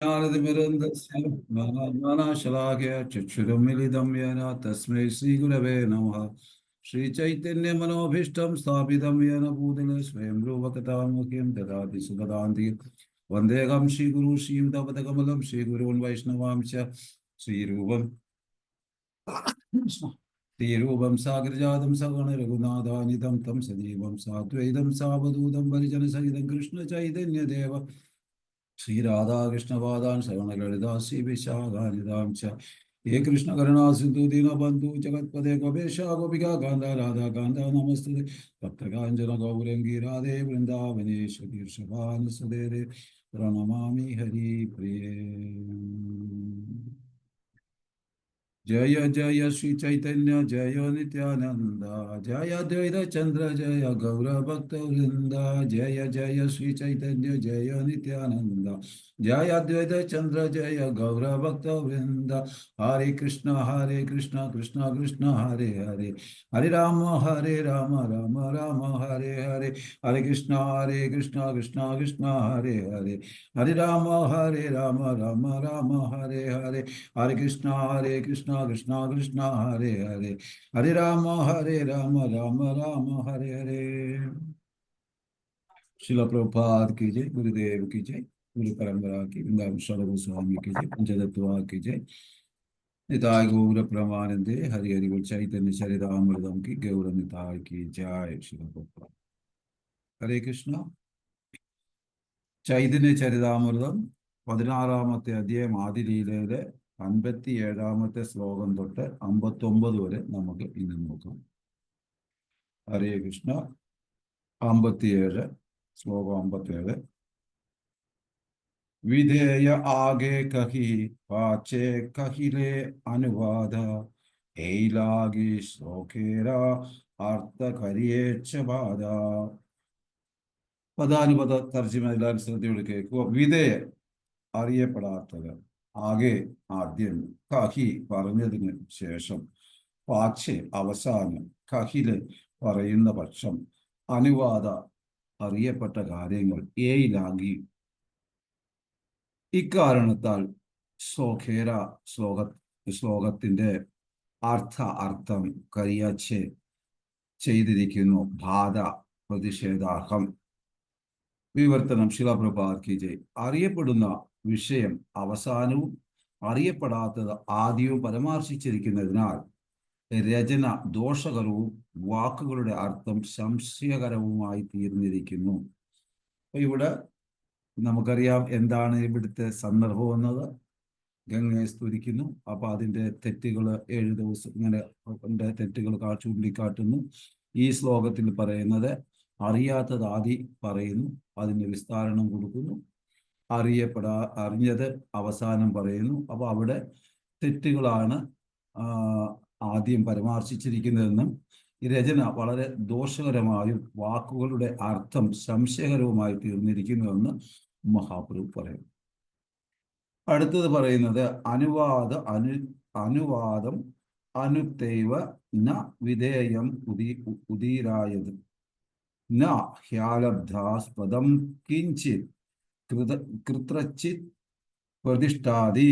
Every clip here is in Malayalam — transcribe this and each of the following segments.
ജ്ഞാനതിമിരന്തസ്യ ചക്ഷുരുമിലിതം യേന തസ്മൈ ശ്രീഗുരവേ നമഃ. ശ്രീചൈതന്യമനോഭീഷ്ടം സ്ഥാപിതം യേന ഭൂതലെ സ്വയം രൂപകഥാമുഖ്യം ദദാതി സുഖദാന്തി. വന്ദേഹം ശ്രീഗുരു ശ്രീയുതപദകമലം ശ്രീഗുരുൻ വൈഷ്ണവാംശ ശ്രീരൂപം ശ്രീരൂപം സാഗരജാതം സഗണ രഘുനാഥാനിതം തം സജീവം സാദ്വൈതം സാവധൂതം പരിജനസഹിതം കൃഷ്ണ ചൈതന്യദേവ ശ്രീരാധാകൃഷ്ണപാദാൻ ശ്രവണലളിതാ ശ്രീവിശാഖാനിതാം ച ഹേ കൃഷ്ണ കരുണാ സിന്ധു ദീനബന്ധു ജഗത്പദേ ഗോപേശ ഗോപികാ കാന്ത രാധാകാന്ത നമസ്തുതേ ഭക്തകാഞ്ചന ഗൗരംഗി രാധേ വൃന്ദാവനേശ്വരി ഋഷഭാനുസുതേ പ്രണമാമി ഹരി പ്രിയേ. जय जय श्री चैतन्य जय नित्यानंद जय द्वैत चंद्र जय गौर भक्त वृंद. जय जय श्री चैतन्य जय नित्यानंद जय द्वैत चंद्र जय गौर भक्त वृंद. हरे कृष्ण कृष्ण कृष्ण हरे हरे हरे राम राम राम हरे हरे. हरे कृष्ण कृष्ण कृष्ण हरे हरे हरे राम राम राम हरे हरे. हरे कृष्ण कृष्ण कृष्ण कृष्ण हरे हरे हरे राम राम राम हरे हरे. शिला प्रभुपाद की जय. गुरुदेव की जय. गुरु परंपरा की वृंदावन गोस्वामी की जय. पंचतत्वा की जय. निताय गौर प्रमानंदे हरि हरि बोल. चैतन्य चरितामृतम की गौर निताय की जय. शिला प्रभुपाद. हरे कृष्ण. ചൈതന്യ ചരിതാമൃതം 16-ാമത്തെ അധ്യായം ആദിലീലയിലെ 57-ാമത്തെ ശ്ലോകം തൊട്ട് 59 വരെ നമുക്ക് ഇന്ന് നോക്കാം. ഹരേ കൃഷ്ണ. 57 ശ്ലോകം 57. വിധേയ ആകെ കഹി പാച്ചേ കഹിലേ അനുവാദ ഏലാഗി ശ്ലോകേര അർത്ഥ കരിയേച്ച ബാധ. പദാനുപദ തർജ്ജിമ എല്ലാം ശ്രദ്ധയോട് കേൾക്കുക. വിധേയ അറിയപ്പെടാത്തത്, ആകെ ആദ്യം, കഹി പറഞ്ഞതിന് ശേഷം, പാച്ചെ അവസാനം, കഹില് പറയുന്ന പക്ഷം, അനുവാദ അറിയപ്പെട്ട കാര്യങ്ങൾ, ഏയിലാഗി ഇക്കാരണത്താൽ ശ്ലോകേര ശ്ലോകത്തിന്റെ അർത്ഥം കരിയാച്ചെ ചെയ്തിരിക്കുന്നു. ബാധ പ്രതിഷേധാർഹം. വിവർത്തനം. ശിലാ പ്രഭുപാദ് കി ജയ്. അറിയപ്പെടുന്ന വിഷയം അവസാനവും അറിയപ്പെടാത്തത് ആദ്യവും പരാമർശിച്ചിരിക്കുന്നതിനാൽ രചന ദോഷകരവും വാക്കുകളുടെ അർത്ഥം സംശയകരവുമായി തീർന്നിരിക്കുന്നു. ഇവിടെ നമുക്കറിയാം എന്താണ് ഇവിടുത്തെ സന്ദർഭം എന്നത്. ഗംഗയെ സ്തുതിക്കുന്നു. അപ്പൊ അതിന്റെ തെറ്റുകൾ 7 ദിവസം ഇങ്ങനെ തെറ്റുകൾ ചൂണ്ടിക്കാട്ടുന്നു. ഈ ശ്ലോകത്തിൽ പറയുന്നത് അറിയാത്തത് ആദ്യം പറയുന്നു, അതിന് വിസ്താരണം കൊടുക്കുന്നു. അറിഞ്ഞത് അവസാനം പറയുന്നു. അപ്പൊ അവിടെ തെറ്റുകളാണ് ആദ്യം പരാമർശിച്ചിരിക്കുന്നതെന്നും രചന വളരെ ദോഷകരമായും വാക്കുകളുടെ അർത്ഥം സംശയകരവുമായി തീർന്നിരിക്കുന്നുവെന്ന് മഹാപ്രഭു പറയുന്നു. അടുത്തത് പറയുന്നത് അനുവാദം അനുത്തൈവ ന വിധേയം ഉദീരായത് ന ഹ്യാലബ്ധാസ്പദം കിഞ്ചിത് കൃത്രചിത് പ്രതിഷ്ഠാതി.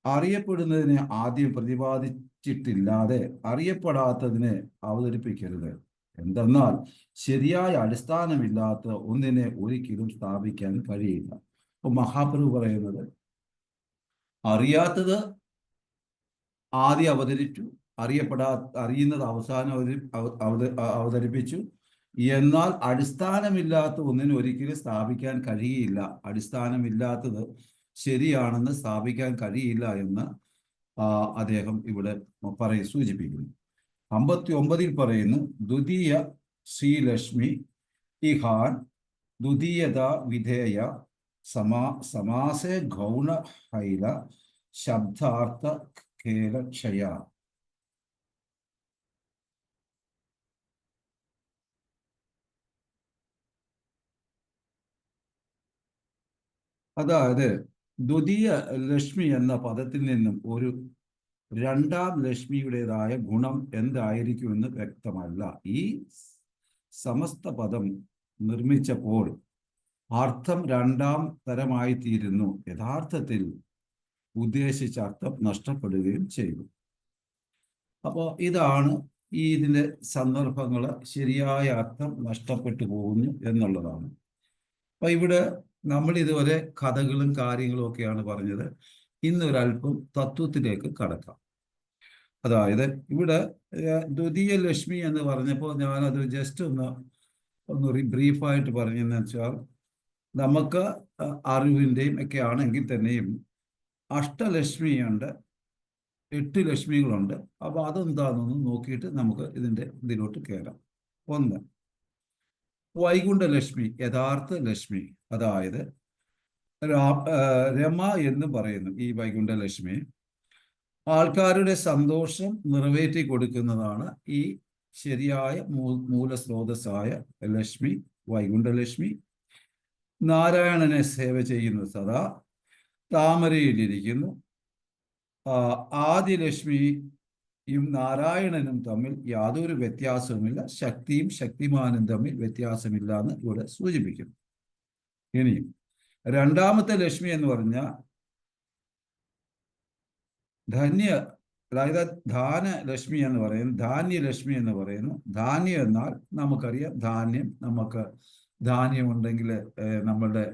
അറിയപ്പെടുന്നതിനെ ആദ്യം പ്രതിപാദിച്ചിട്ടില്ലാതെ അറിയപ്പെടാത്തതിനെ അവതരിപ്പിക്കരുത്. എന്തെന്നാൽ ശരിയായ അടിസ്ഥാനമില്ലാത്ത ഒന്നിനെ ഒരിക്കലും സ്ഥാപിക്കാൻ കഴിയില്ല. അപ്പൊ മഹാപ്രഭു പറയുന്നത് അറിയാത്തത് ആദ്യം അവതരിച്ചു, അറിയുന്നത് അവസാനം അവതരിപ്പിച്ചു. എന്നാൽ അടിസ്ഥാനമില്ലാത്ത ഒന്നിനും ഒരിക്കലും സ്ഥാപിക്കാൻ കഴിയില്ല. അടിസ്ഥാനമില്ലാത്തത് ശരിയാണെന്ന് സ്ഥാപിക്കാൻ കഴിയില്ല എന്ന് അദ്ദേഹം ഇവിടെ സൂചിപ്പിക്കുന്നു. 59 പറയുന്നു, ദ്വിതീയ ശ്രീലക്ഷ്മി ഇഹാൻ ദ്വിതീയത വിധേയ സമാസേ ഗൗണ ഹൈല ശബ്ദാർത്ഥ ക്ഷയ. അതായത് ദ്വിതീയ ലക്ഷ്മി എന്ന പദത്തിൽ നിന്നും ഒരു രണ്ടാം ലക്ഷ്മിയുടേതായ ഗുണം എന്തായിരിക്കുമെന്ന് വ്യക്തമല്ല. ഈ സമസ്ത പദം നിർമ്മിച്ചപ്പോൾ അർത്ഥം രണ്ടാം തരമായി തീരുന്നു. യഥാർത്ഥത്തിൽ ഉദ്ദേശിച്ച അർത്ഥം നഷ്ടപ്പെടുകയും ചെയ്തു. അപ്പോൾ ഇതാണ് ഇതിൻ്റെ സന്ദർഭങ്ങൾ, ശരിയായ അർത്ഥം നഷ്ടപ്പെട്ടു പോകുന്നു എന്നുള്ളതാണ്. അപ്പൊ ഇവിടെ നമ്മൾ ഇതുവരെ കഥകളും കാര്യങ്ങളും ഒക്കെയാണ് പറഞ്ഞത്. ഇന്നൊരല്പം തത്വത്തിലേക്ക് കടക്കാം. അതായത് ഇവിടെ ദ്വിതീയ ലക്ഷ്മി എന്ന് പറഞ്ഞപ്പോൾ ഞാനത് ജസ്റ്റ് ഒന്ന് ബ്രീഫായിട്ട് പറഞ്ഞെന്ന് വെച്ചാൽ, നമുക്ക് അറിവിൻ്റെയും ഒക്കെ ആണെങ്കിൽ തന്നെയും അഷ്ടലക്ഷ്മിയുണ്ട്, 8 ലക്ഷ്മികളുണ്ട്. അപ്പോൾ അതെന്താണെന്ന് നോക്കിയിട്ട് നമുക്ക് ഇതിലോട്ട് കയറാം. ഒന്ന്, വൈകുണ്ഠലക്ഷ്മി, യഥാർത്ഥ ലക്ഷ്മി. അതായത് രമ എന്ന് പറയുന്നു ഈ വൈകുണ്ഠലക്ഷ്മി. ആൾക്കാരുടെ സന്തോഷം നിറവേറ്റി കൊടുക്കുന്നതാണ് ഈ ശരിയായ മൂലസ്രോതസ്സായ ലക്ഷ്മി, വൈകുണ്ഠലക്ഷ്മി. നാരായണനെ സേവ ചെയ്യുന്നു, സദാ താമരയിലിരിക്കുന്നു. ആദിലക്ഷ്മിയും നാരായണനും തമ്മിൽ യാതൊരു വ്യത്യാസവുമില്ല. ശക്തിയും ശക്തിമാനും തമ്മിൽ വ്യത്യാസമില്ല എന്ന് ഇവിടെ സൂചിപ്പിക്കുന്നു. ഇനിയും രണ്ടാമത്തെ ലക്ഷ്മി എന്ന് പറഞ്ഞാൽ അതായത് ധാനലക്ഷ്മി എന്ന് പറയുന്നു, ധാന്യലക്ഷ്മി എന്ന് പറയുന്നു. ധാന്യം എന്നാൽ നമുക്കറിയാം, ധാന്യം, നമുക്ക് ധാന്യം ഉണ്ടെങ്കിൽ നമ്മളുടെ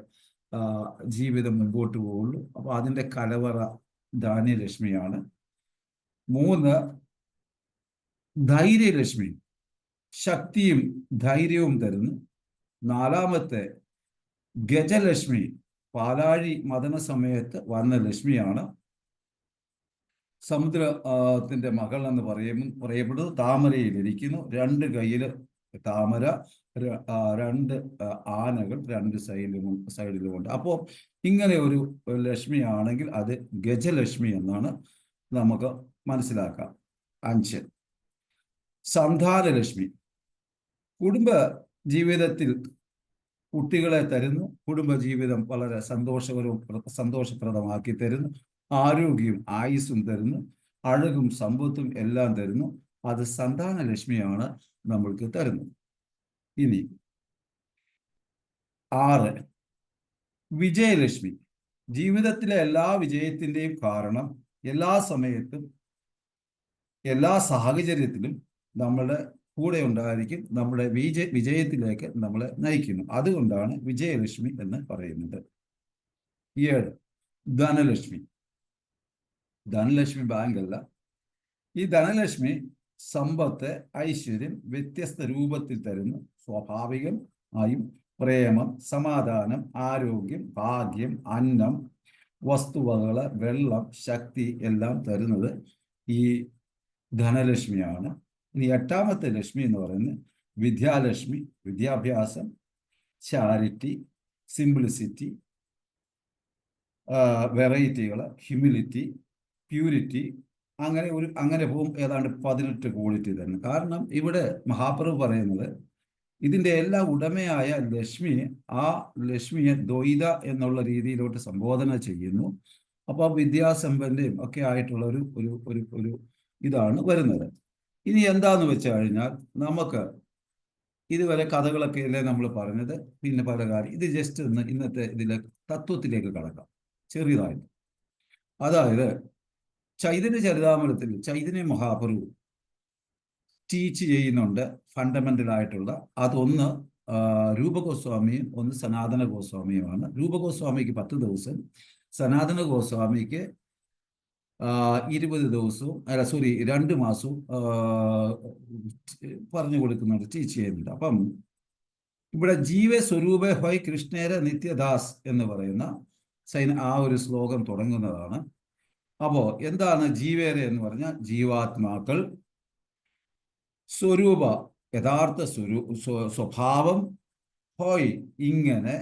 ജീവിതം മുമ്പോട്ട് പോവുള്ളൂ. അപ്പോൾ അതിൻ്റെ കലവറ ധാന്യലക്ഷ്മിയാണ്. 3, ധൈര്യലക്ഷ്മി, ശക്തിയും ധൈര്യവും തരുന്നു. 4, ഗജലക്ഷ്മി, പാലാഴി മദന സമയത്ത് വന്ന ലക്ഷ്മിയാണ്. സമുദ്രത്തിന്റെ മകൾ എന്ന് പറയപ്പെടുന്നത്. താമരയിലിരിക്കുന്നു, 2 കയ്യിൽ താമര, 2 ആനകൾ 2 സൈഡിലുമുണ്ട്. അപ്പോൾ ഇങ്ങനെ ഒരു ലക്ഷ്മിയാണെങ്കിൽ അത് ഗജലക്ഷ്മി എന്നാണ് നമുക്ക് മനസ്സിലാക്കാം. 5, സന്താനലക്ഷ്മി, കുടുംബ ജീവിതത്തിൽ കുട്ടികളെ തരുന്നു. കുടുംബജീവിതം വളരെ സന്തോഷപ്രദമാക്കി തരുന്നു. ആരോഗ്യവും ആയുസ്സും തരുന്നു. അഴകും സമ്പത്തും എല്ലാം തരുന്നു. അത് സന്താനലക്ഷ്മിയാണ് നമ്മൾക്ക് തരുന്നത്. ഇനി 6, വിജയലക്ഷ്മി, ജീവിതത്തിലെ എല്ലാ വിജയത്തിൻ്റെയും കാരണം, എല്ലാ സമയത്തും എല്ലാ സാഹചര്യത്തിലും നമ്മളുടെ കൂടെ ഉണ്ടായിരിക്കും, നമ്മുടെ വിജയത്തിലേക്ക് നമ്മളെ നയിക്കുന്നു. അതുകൊണ്ടാണ് വിജയലക്ഷ്മി എന്ന് പറയുന്നത്. 7, ധനലക്ഷ്മി. ധനലക്ഷ്മി ബാങ്കല്ല. ഈ ധനലക്ഷ്മി സമ്പത്ത്, ഐശ്വര്യം വ്യത്യസ്ത രൂപത്തിൽ തരുന്നു. സ്വാഭാവികം ആയും പ്രേമം, സമാധാനം, ആരോഗ്യം, ഭാഗ്യം, അന്നം, വസ്തുവകള്, വെള്ളം, ശക്തി എല്ലാം തരുന്നത് ഈ ധനലക്ഷ്മിയാണ്. ഇനി 8ാമത്തെ ലക്ഷ്മി എന്ന് പറയുന്നത് വിദ്യാലക്ഷ്മി, വിദ്യാഭ്യാസം, ചാരിറ്റി, സിംപ്ലിസിറ്റി, വെറൈറ്റികൾ, ഹ്യൂമിലിറ്റി, പ്യൂരിറ്റി, അങ്ങനെ പോകും. ഏതാണ്ട് 18 ക്വാളിറ്റി തന്നെ. കാരണം ഇവിടെ മഹാപ്രഭു പറയുന്നത് ഇതിൻ്റെ എല്ലാ ഉടമയായ ലക്ഷ്മി, ആ ലക്ഷ്മിയെ ദ്വൈത എന്നുള്ള രീതിയിലോട്ട് സംബോധന ചെയ്യുന്നു. അപ്പോൾ വിദ്യാസമ്പന്നയും ഒക്കെ ആയിട്ടുള്ള ഒരു ഇതാണ് വരുന്നത്. ഇനി എന്താന്ന് വെച്ച് കഴിഞ്ഞാൽ, നമുക്ക് ഇതുവരെ കഥകളൊക്കെ അല്ലേ നമ്മൾ പറഞ്ഞത്, പിന്നെ പല കാര്യം. ഇത് ജസ്റ്റ് ഇന്നത്തെ ഇതിലെ തത്വത്തിലേക്ക് കടക്കാം ചെറിയതായിട്ട്. അതായത് ചൈതന്യ ചരിതാമൃതത്തിൽ ചൈതന്യ മഹാപ്രഭു ടീച്ച് ചെയ്യുന്നുണ്ട് ഫണ്ടമെന്റൽ ആയിട്ടുള്ള. അതൊന്ന് രൂപഗോസ്വാമിയും ഒന്ന് സനാതന ഗോസ്വാമിയുമാണ്. രൂപഗോസ്വാമിക്ക് 10 ദിവസം, സനാതന ഗോസ്വാമിക്ക് 20 ദിവസവും 2 മാസവും പറഞ്ഞു കൊടുക്കുന്നുണ്ട്, ടീച്ച് ചെയ്യുന്നുണ്ട്. അപ്പം ഇവിടെ ജീവ സ്വരൂപ ഹൈ കൃഷ്ണേര നിത്യദാസ് എന്ന് പറയുന്ന ആ ഒരു ശ്ലോകം തുടങ്ങുന്നതാണ്. അപ്പോ എന്താണ് ജീവേര എന്ന് പറഞ്ഞാൽ? ജീവാത്മാക്കൾ സ്വരൂപ, യഥാർത്ഥ സ്വഭാവം, ഹോയ് ഇങ്ങനെ,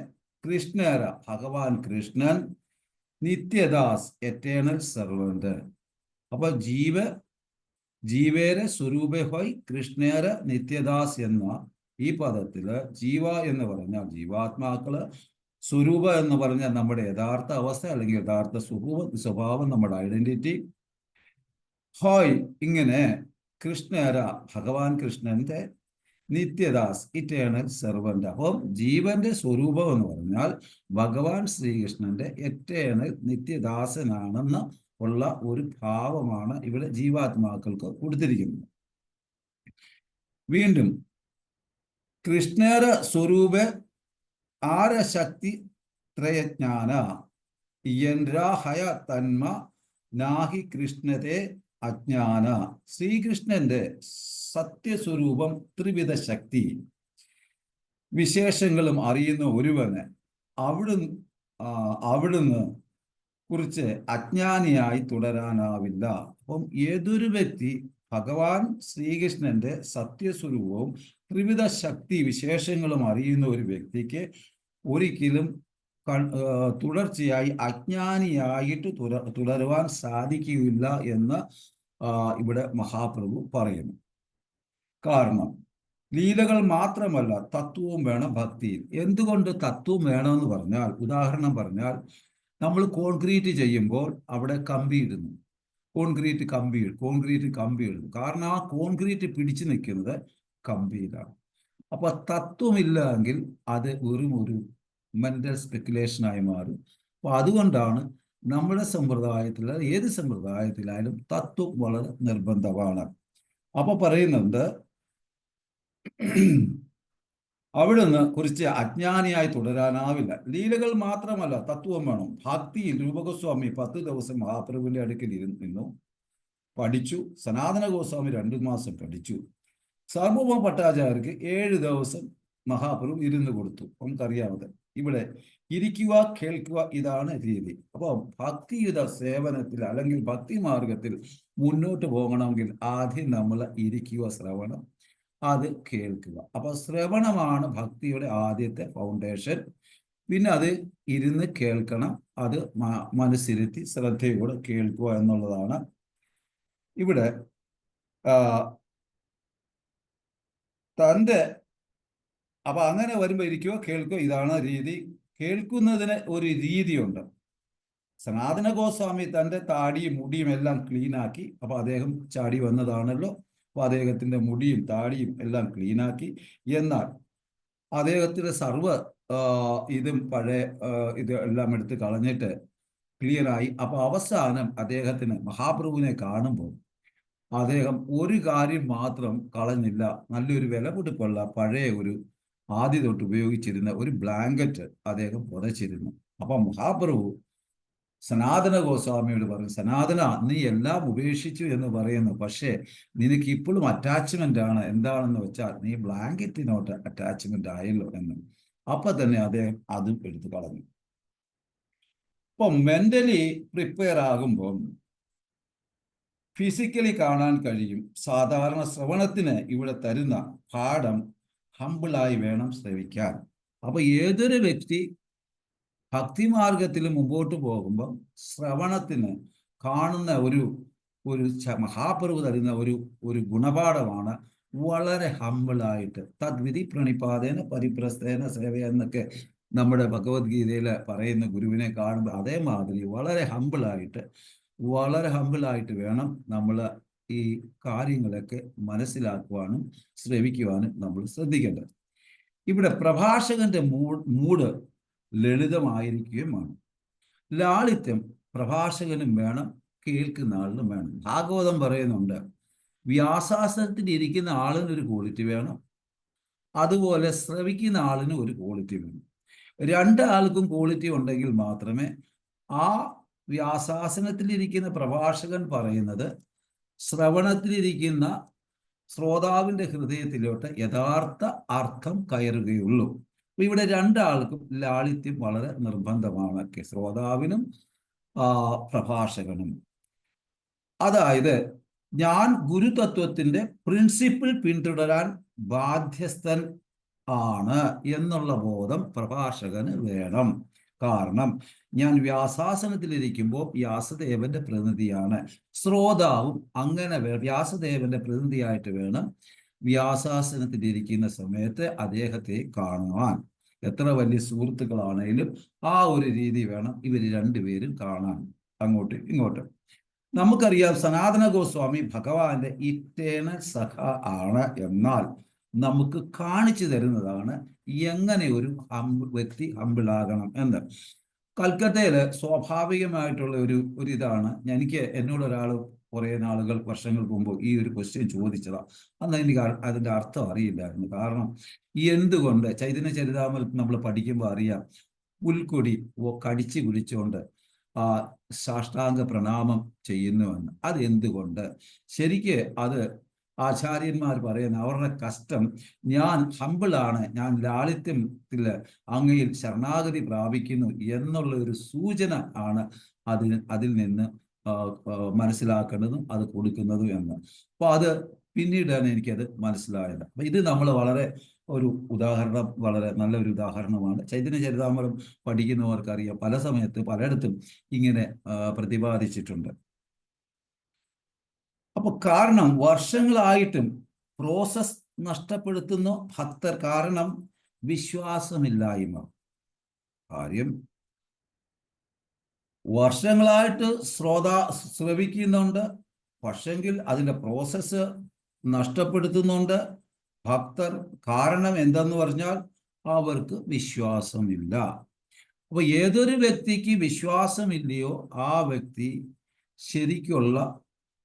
കൃഷ്ണേര ഭഗവാൻ കൃഷ്ണൻ, നിത്യദാസ് എറ്റേണൽ സെർവന്റ്. അപ്പൊ ജീവേര സ്വരൂപ ഹോയ് കൃഷ്ണേര നിത്യദാസ് എന്ന ഈ പദത്തില് ജീവ എന്ന് പറഞ്ഞാൽ ജീവാത്മാക്കള്, സ്വരൂപ എന്ന് പറഞ്ഞാൽ നമ്മുടെ യഥാർത്ഥ അവസ്ഥ അല്ലെങ്കിൽ യഥാർത്ഥ സ്വഭാവം, നമ്മുടെ ഐഡന്റിറ്റി. ഹോയ് ഇങ്ങനെ, കൃഷ്ണേര ഭഗവാൻ കൃഷ്ണന്റെ നിത്യദാസ്, ഇറ്റേണൽ സെർവന്റ്. അപ്പം ജീവന്റെ സ്വരൂപം എന്ന് പറഞ്ഞാൽ ഭഗവാൻ ശ്രീകൃഷ്ണന്റെ എറ്റേണൽ നിത്യദാസനാണെന്ന് ഉള്ള ഒരു ഭാവമാണ് ഇവിടെ ജീവാത്മാക്കൾക്ക് കൊടുത്തിരിക്കുന്നത്. വീണ്ടും കൃഷ്ണേര സ്വരൂപ ആരശക്തി ത്രയജ്ഞാന യന്ത്രഹയ തന്മ നാഹി കൃഷ്ണത്തെ അജ്ഞാന. ശ്രീകൃഷ്ണന്റെ സത്യസ്വരൂപം ത്രിവിധ ശക്തി വിശേഷങ്ങളും അറിയുന്ന ഒരുവന് അവിടുന്ന് കുറിച്ച് അജ്ഞാനിയായി തുടരാനാവില്ല. അപ്പം ഏതൊരു വ്യക്തി ഭഗവാൻ ശ്രീകൃഷ്ണന്റെ സത്യസ്വരൂപവും ത്രിവിധ ശക്തി വിശേഷങ്ങളും അറിയുന്ന ഒരു വ്യക്തിക്ക് ഒരിക്കലും തുടർച്ചയായി അജ്ഞാനിയായിട്ട് തുടരുവാൻ സാധിക്കുകയില്ല എന്ന് ഇവിടെ മഹാപ്രഭു പറയുന്നു. കാരണം ലീലകൾ മാത്രമല്ല, തത്വവും വേണം ഭക്തിയിൽ. എന്തുകൊണ്ട് തത്വം വേണമെന്ന് പറഞ്ഞാൽ, ഉദാഹരണം പറഞ്ഞാൽ, നമ്മൾ കോൺക്രീറ്റ് ചെയ്യുമ്പോൾ അവിടെ കമ്പി ഇടുന്നു, കോൺക്രീറ്റ് കമ്പി ഇടുന്നു. കാരണം ആ കോൺക്രീറ്റ് പിടിച്ചു നിൽക്കുന്നത് കമ്പിയിലാണ്. അപ്പൊ തത്വമില്ല എങ്കിൽ അത് വെറും ഒരു മെന്റൽ സ്പെക്കുലേഷനായി മാറും. അപ്പൊ അതുകൊണ്ടാണ് നമ്മുടെ സമ്പ്രദായത്തിൽ, ഏത് സമ്പ്രദായത്തിലായാലും തത്വം വളരെ നിർബന്ധമാണ്. അപ്പൊ പറയുന്നുണ്ട് അവിടുന്ന് കുറിച്ച് അജ്ഞാനിയായി തുടരാനാവില്ല. ലീലകൾ മാത്രമല്ല, തത്വം വേണം. ഭക്തിയിൽ രൂപഗോസ്വാമി 10 ദിവസം മഹാപ്രഭുവിന്റെ അടുക്കൽ നിന്നു പഠിച്ചു. സനാതന ഗോസ്വാമി 2 മാസം പഠിച്ചു. സാർവഭൗമ ഭട്ടാചാര്യർക്ക് 7 ദിവസം മഹാപ്രഭു ഇരുന്ന് കൊടുത്തു. നമുക്കറിയാവുന്നത് ഇവിടെ ഇരിക്കുക, കേൾക്കുക, ഇതാണ് രീതി. അപ്പോൾ ഭക്തിയുത സേവനത്തിൽ അല്ലെങ്കിൽ ഭക്തി മാർഗത്തിൽ മുന്നോട്ട് പോകണമെങ്കിൽ ആദ്യം നമ്മൾ ഇരിക്കുക, ശ്രവണം, അത് കേൾക്കുക. അപ്പൊ ശ്രവണമാണ് ഭക്തിയുടെ ആദ്യത്തെ ഫൗണ്ടേഷൻ. പിന്നെ അത് ഇരുന്ന് കേൾക്കണം, അത് മനസ്സിരുത്തി ശ്രദ്ധയോടെ കേൾക്കുക എന്നുള്ളതാണ് ഇവിടെ തൻ്റെ. അപ്പൊ അങ്ങനെ വരുമ്പോ ഇരിക്കുക, കേൾക്കുക, ഇതാണ് രീതി. കേൾക്കുന്നതിന് ഒരു രീതിയുണ്ട്. സനാതന ഗോസ്വാമി തൻ്റെ താടിയും മുടിയും എല്ലാം ക്ലീനാക്കി. അപ്പൊ അദ്ദേഹം ചാടി വന്നതാണല്ലോ. അപ്പൊ അദ്ദേഹത്തിന്റെ മുടിയും താടിയും എല്ലാം ക്ലീനാക്കി. എന്നാൽ അദ്ദേഹത്തിന്റെ സർവ്വ ഇതും പഴയ ഇത് എല്ലാം എടുത്ത് കളഞ്ഞിട്ട് ക്ലിയറായി. അപ്പൊ അവസാനം അദ്ദേഹത്തിന് മഹാപ്രഭുവിനെ കാണുമ്പോൾ അദ്ദേഹം ഒരു കാര്യം മാത്രം കളഞ്ഞില്ല. നല്ലൊരു വില കൊടുപ്പുള്ള പഴയ ഒരു ആദ്യ തൊട്ട് ഉപയോഗിച്ചിരുന്ന ഒരു ബ്ലാങ്കറ്റ് അദ്ദേഹം പുതച്ചിരുന്നു. അപ്പൊ മഹാപ്രഭു സനാതന ഗോസ്വാമിയോട് പറഞ്ഞു, സനാതന, നീ എല്ലാം ഉപേക്ഷിച്ചു എന്ന് പറയുന്നു, പക്ഷേ നിനക്ക് ഇപ്പോഴും അറ്റാച്ച്മെന്റ് ആണ്. എന്താണെന്ന് വെച്ചാൽ നീ ബ്ലാങ്കറ്റിനോട്ട് അറ്റാച്ച്മെന്റ് ആയല്ലോ എന്ന്. അപ്പൊ തന്നെ അദ്ദേഹം അതും എടുത്തു കളഞ്ഞു. ഇപ്പം മെന്റലി പ്രിപ്പയർ ആകുമ്പോൾ ഫിസിക്കലി കാണാൻ കഴിയും. സാധാരണ ശ്രവണത്തിന് ഇവിടെ തരുന്ന പാഠം ഹമ്പിളായി വേണം ശ്രവിക്കാൻ. അപ്പൊ ഏതൊരു വ്യക്തി ഭക്തിമാർഗത്തിൽ മുമ്പോട്ട് പോകുമ്പോൾ ശ്രവണത്തിന് കാണുന്ന ഒരു മഹാപ്രഭു തരുന്ന ഒരു ഗുണപാഠമാണ് വളരെ ഹമ്പിളായിട്ട്. തദ്വിധി പ്രണിപാതേന പരിപ്രസ്ഥേന സേവ എന്നൊക്കെ നമ്മുടെ ഭഗവത്ഗീതയിൽ പറയുന്ന ഗുരുവിനെ കാണുമ്പോൾ അതേമാതിരി വളരെ ഹമ്പിളായിട്ട് വേണം നമ്മൾ ഈ കാര്യങ്ങളൊക്കെ മനസ്സിലാക്കുവാനും ശ്രവിക്കുവാനും നമ്മൾ ശ്രദ്ധിക്കേണ്ടത്. ഇവിടെ പ്രഭാഷകന്റെ മൂഡ് ലളിതമായിരിക്കുകയും വേണം. ലാളിത്യം പ്രഭാഷകനും വേണം, കേൾക്കുന്ന ആളിനും വേണം. ഭാഗവതം പറയുന്നുണ്ട്, വ്യാസാസനത്തിൽ ഇരിക്കുന്ന ആളിനൊരു ക്വാളിറ്റി വേണം, അതുപോലെ ശ്രവിക്കുന്ന ആളിന് ഒരു ക്വാളിറ്റി വേണം. രണ്ടാൾക്കും ക്വാളിറ്റി ഉണ്ടെങ്കിൽ മാത്രമേ ആ വ്യാസാസനത്തിലിരിക്കുന്ന പ്രഭാഷകൻ പറയുന്നത് ശ്രവണത്തിലിരിക്കുന്ന ശ്രോതാവിന്റെ ഹൃദയത്തിലോട്ട് യഥാർത്ഥ അർത്ഥം കയറുകയുള്ളൂ. ഇവിടെ രണ്ടാൾക്കും ലാളിത്യം വളരെ നിർബന്ധമാണ്, ശ്രോതാവിനും പ്രഭാഷകനും. അതായത് ഞാൻ ഗുരുതത്വത്തിന്റെ പ്രിൻസിപ്പിൾ പിന്തുടരാൻ ബാധ്യസ്ഥൻ ആണ് എന്നുള്ള ബോധം പ്രഭാഷകന് വേണം. കാരണം ഞാൻ വ്യാസാസനത്തിലിരിക്കുമ്പോൾ വ്യാസദേവന്റെ പ്രതിനിധിയാണ്. ശ്രോതാവും അങ്ങനെ വ്യാസദേവന്റെ പ്രതിനിധിയായിട്ട് വേണം വ്യാസാസനത്തിലിരിക്കുന്ന സമയത്ത് അദ്ദേഹത്തെ കാണുവാൻ. എത്ര വലിയ സുഹൃത്തുക്കളാണേലും ആ ഒരു രീതി വേണം ഇവർ രണ്ടുപേരും കാണാൻ, അങ്ങോട്ടും ഇങ്ങോട്ടും. നമുക്കറിയാം സനാതന ഗോസ്വാമി ഭഗവാന്റെ ഇറ്റേണൽ സഖ ആണ്. എന്നാൽ നമുക്ക് കാണിച്ചു തരുന്നതാണ് എങ്ങനെ ഒരു വ്യക്തി ഹമ്പിളാകണം എന്ന്. കൽക്കത്തയിൽ സ്വാഭാവികമായിട്ടുള്ള ഒരു ഇതാണ്. എനിക്ക് എന്നോട് ഒരാൾ കുറേ നാളുകൾ വർഷങ്ങൾക്ക് മുമ്പ് ഈ ഒരു ക്വസ്റ്റ്യൻ ചോദിച്ചതാണ്. അന്ന് എനിക്ക് അതിൻ്റെ അർത്ഥം അറിയില്ലായിരുന്നു. കാരണം എന്തുകൊണ്ട് ചൈതന്യ ചരിതാമൃതം നമ്മൾ പഠിക്കുമ്പോൾ അറിയാം, പുൽക്കൊടി കടിച്ചു പിടിച്ചുകൊണ്ട് ആ സാഷ്ടാംഗ പ്രണാമം ചെയ്യുന്നുവെന്ന്. അത് എന്തുകൊണ്ട്? ശരിക്ക് അത് ആചാര്യന്മാർ പറയുന്ന അവരുടെ കഷ്ടം, ഞാൻ ഹമ്പിളാണ്, ഞാൻ ലാളിത്യത്തിൽ അങ്ങയിൽ ശരണാഗതി പ്രാപിക്കുന്നു എന്നുള്ള ഒരു സൂചന ആണ് അതിൽ നിന്ന് മനസ്സിലാക്കേണ്ടതും അത് കൊടുക്കുന്നതും എന്ന്. അപ്പോൾ അത് പിന്നീടാണ് എനിക്കത് മനസ്സിലായത്. അപ്പൊ ഇത് നമ്മൾ വളരെ ഒരു ഉദാഹരണം, വളരെ നല്ലൊരു ഉദാഹരണമാണ്. ചൈതന്യ ചരിതാമൃതം പഠിക്കുന്നവർക്കറിയാം, പല സമയത്ത് പലയിടത്തും ഇങ്ങനെ പ്രതിപാദിച്ചിട്ടുണ്ട്. അപ്പൊ കാരണം വർഷങ്ങളായിട്ടും പ്രോസസ് നഷ്ടപ്പെടുത്തുന്ന ഭക്തർ. കാരണം വിശ്വാസമില്ലായ്മ. കാര്യം വർഷങ്ങളായിട്ട് ശ്രവിക്കുന്നുണ്ട്, പക്ഷെങ്കിൽ അതിൻ്റെ പ്രോസസ്സ് നഷ്ടപ്പെടുത്തുന്നുണ്ട് ഭക്തർ. കാരണം എന്തെന്ന് പറഞ്ഞാൽ അവർക്ക് വിശ്വാസമില്ല. അപ്പൊ ഏതൊരു വ്യക്തിക്ക് വിശ്വാസമില്ലയോ ആ വ്യക്തി ശരിക്കുള്ള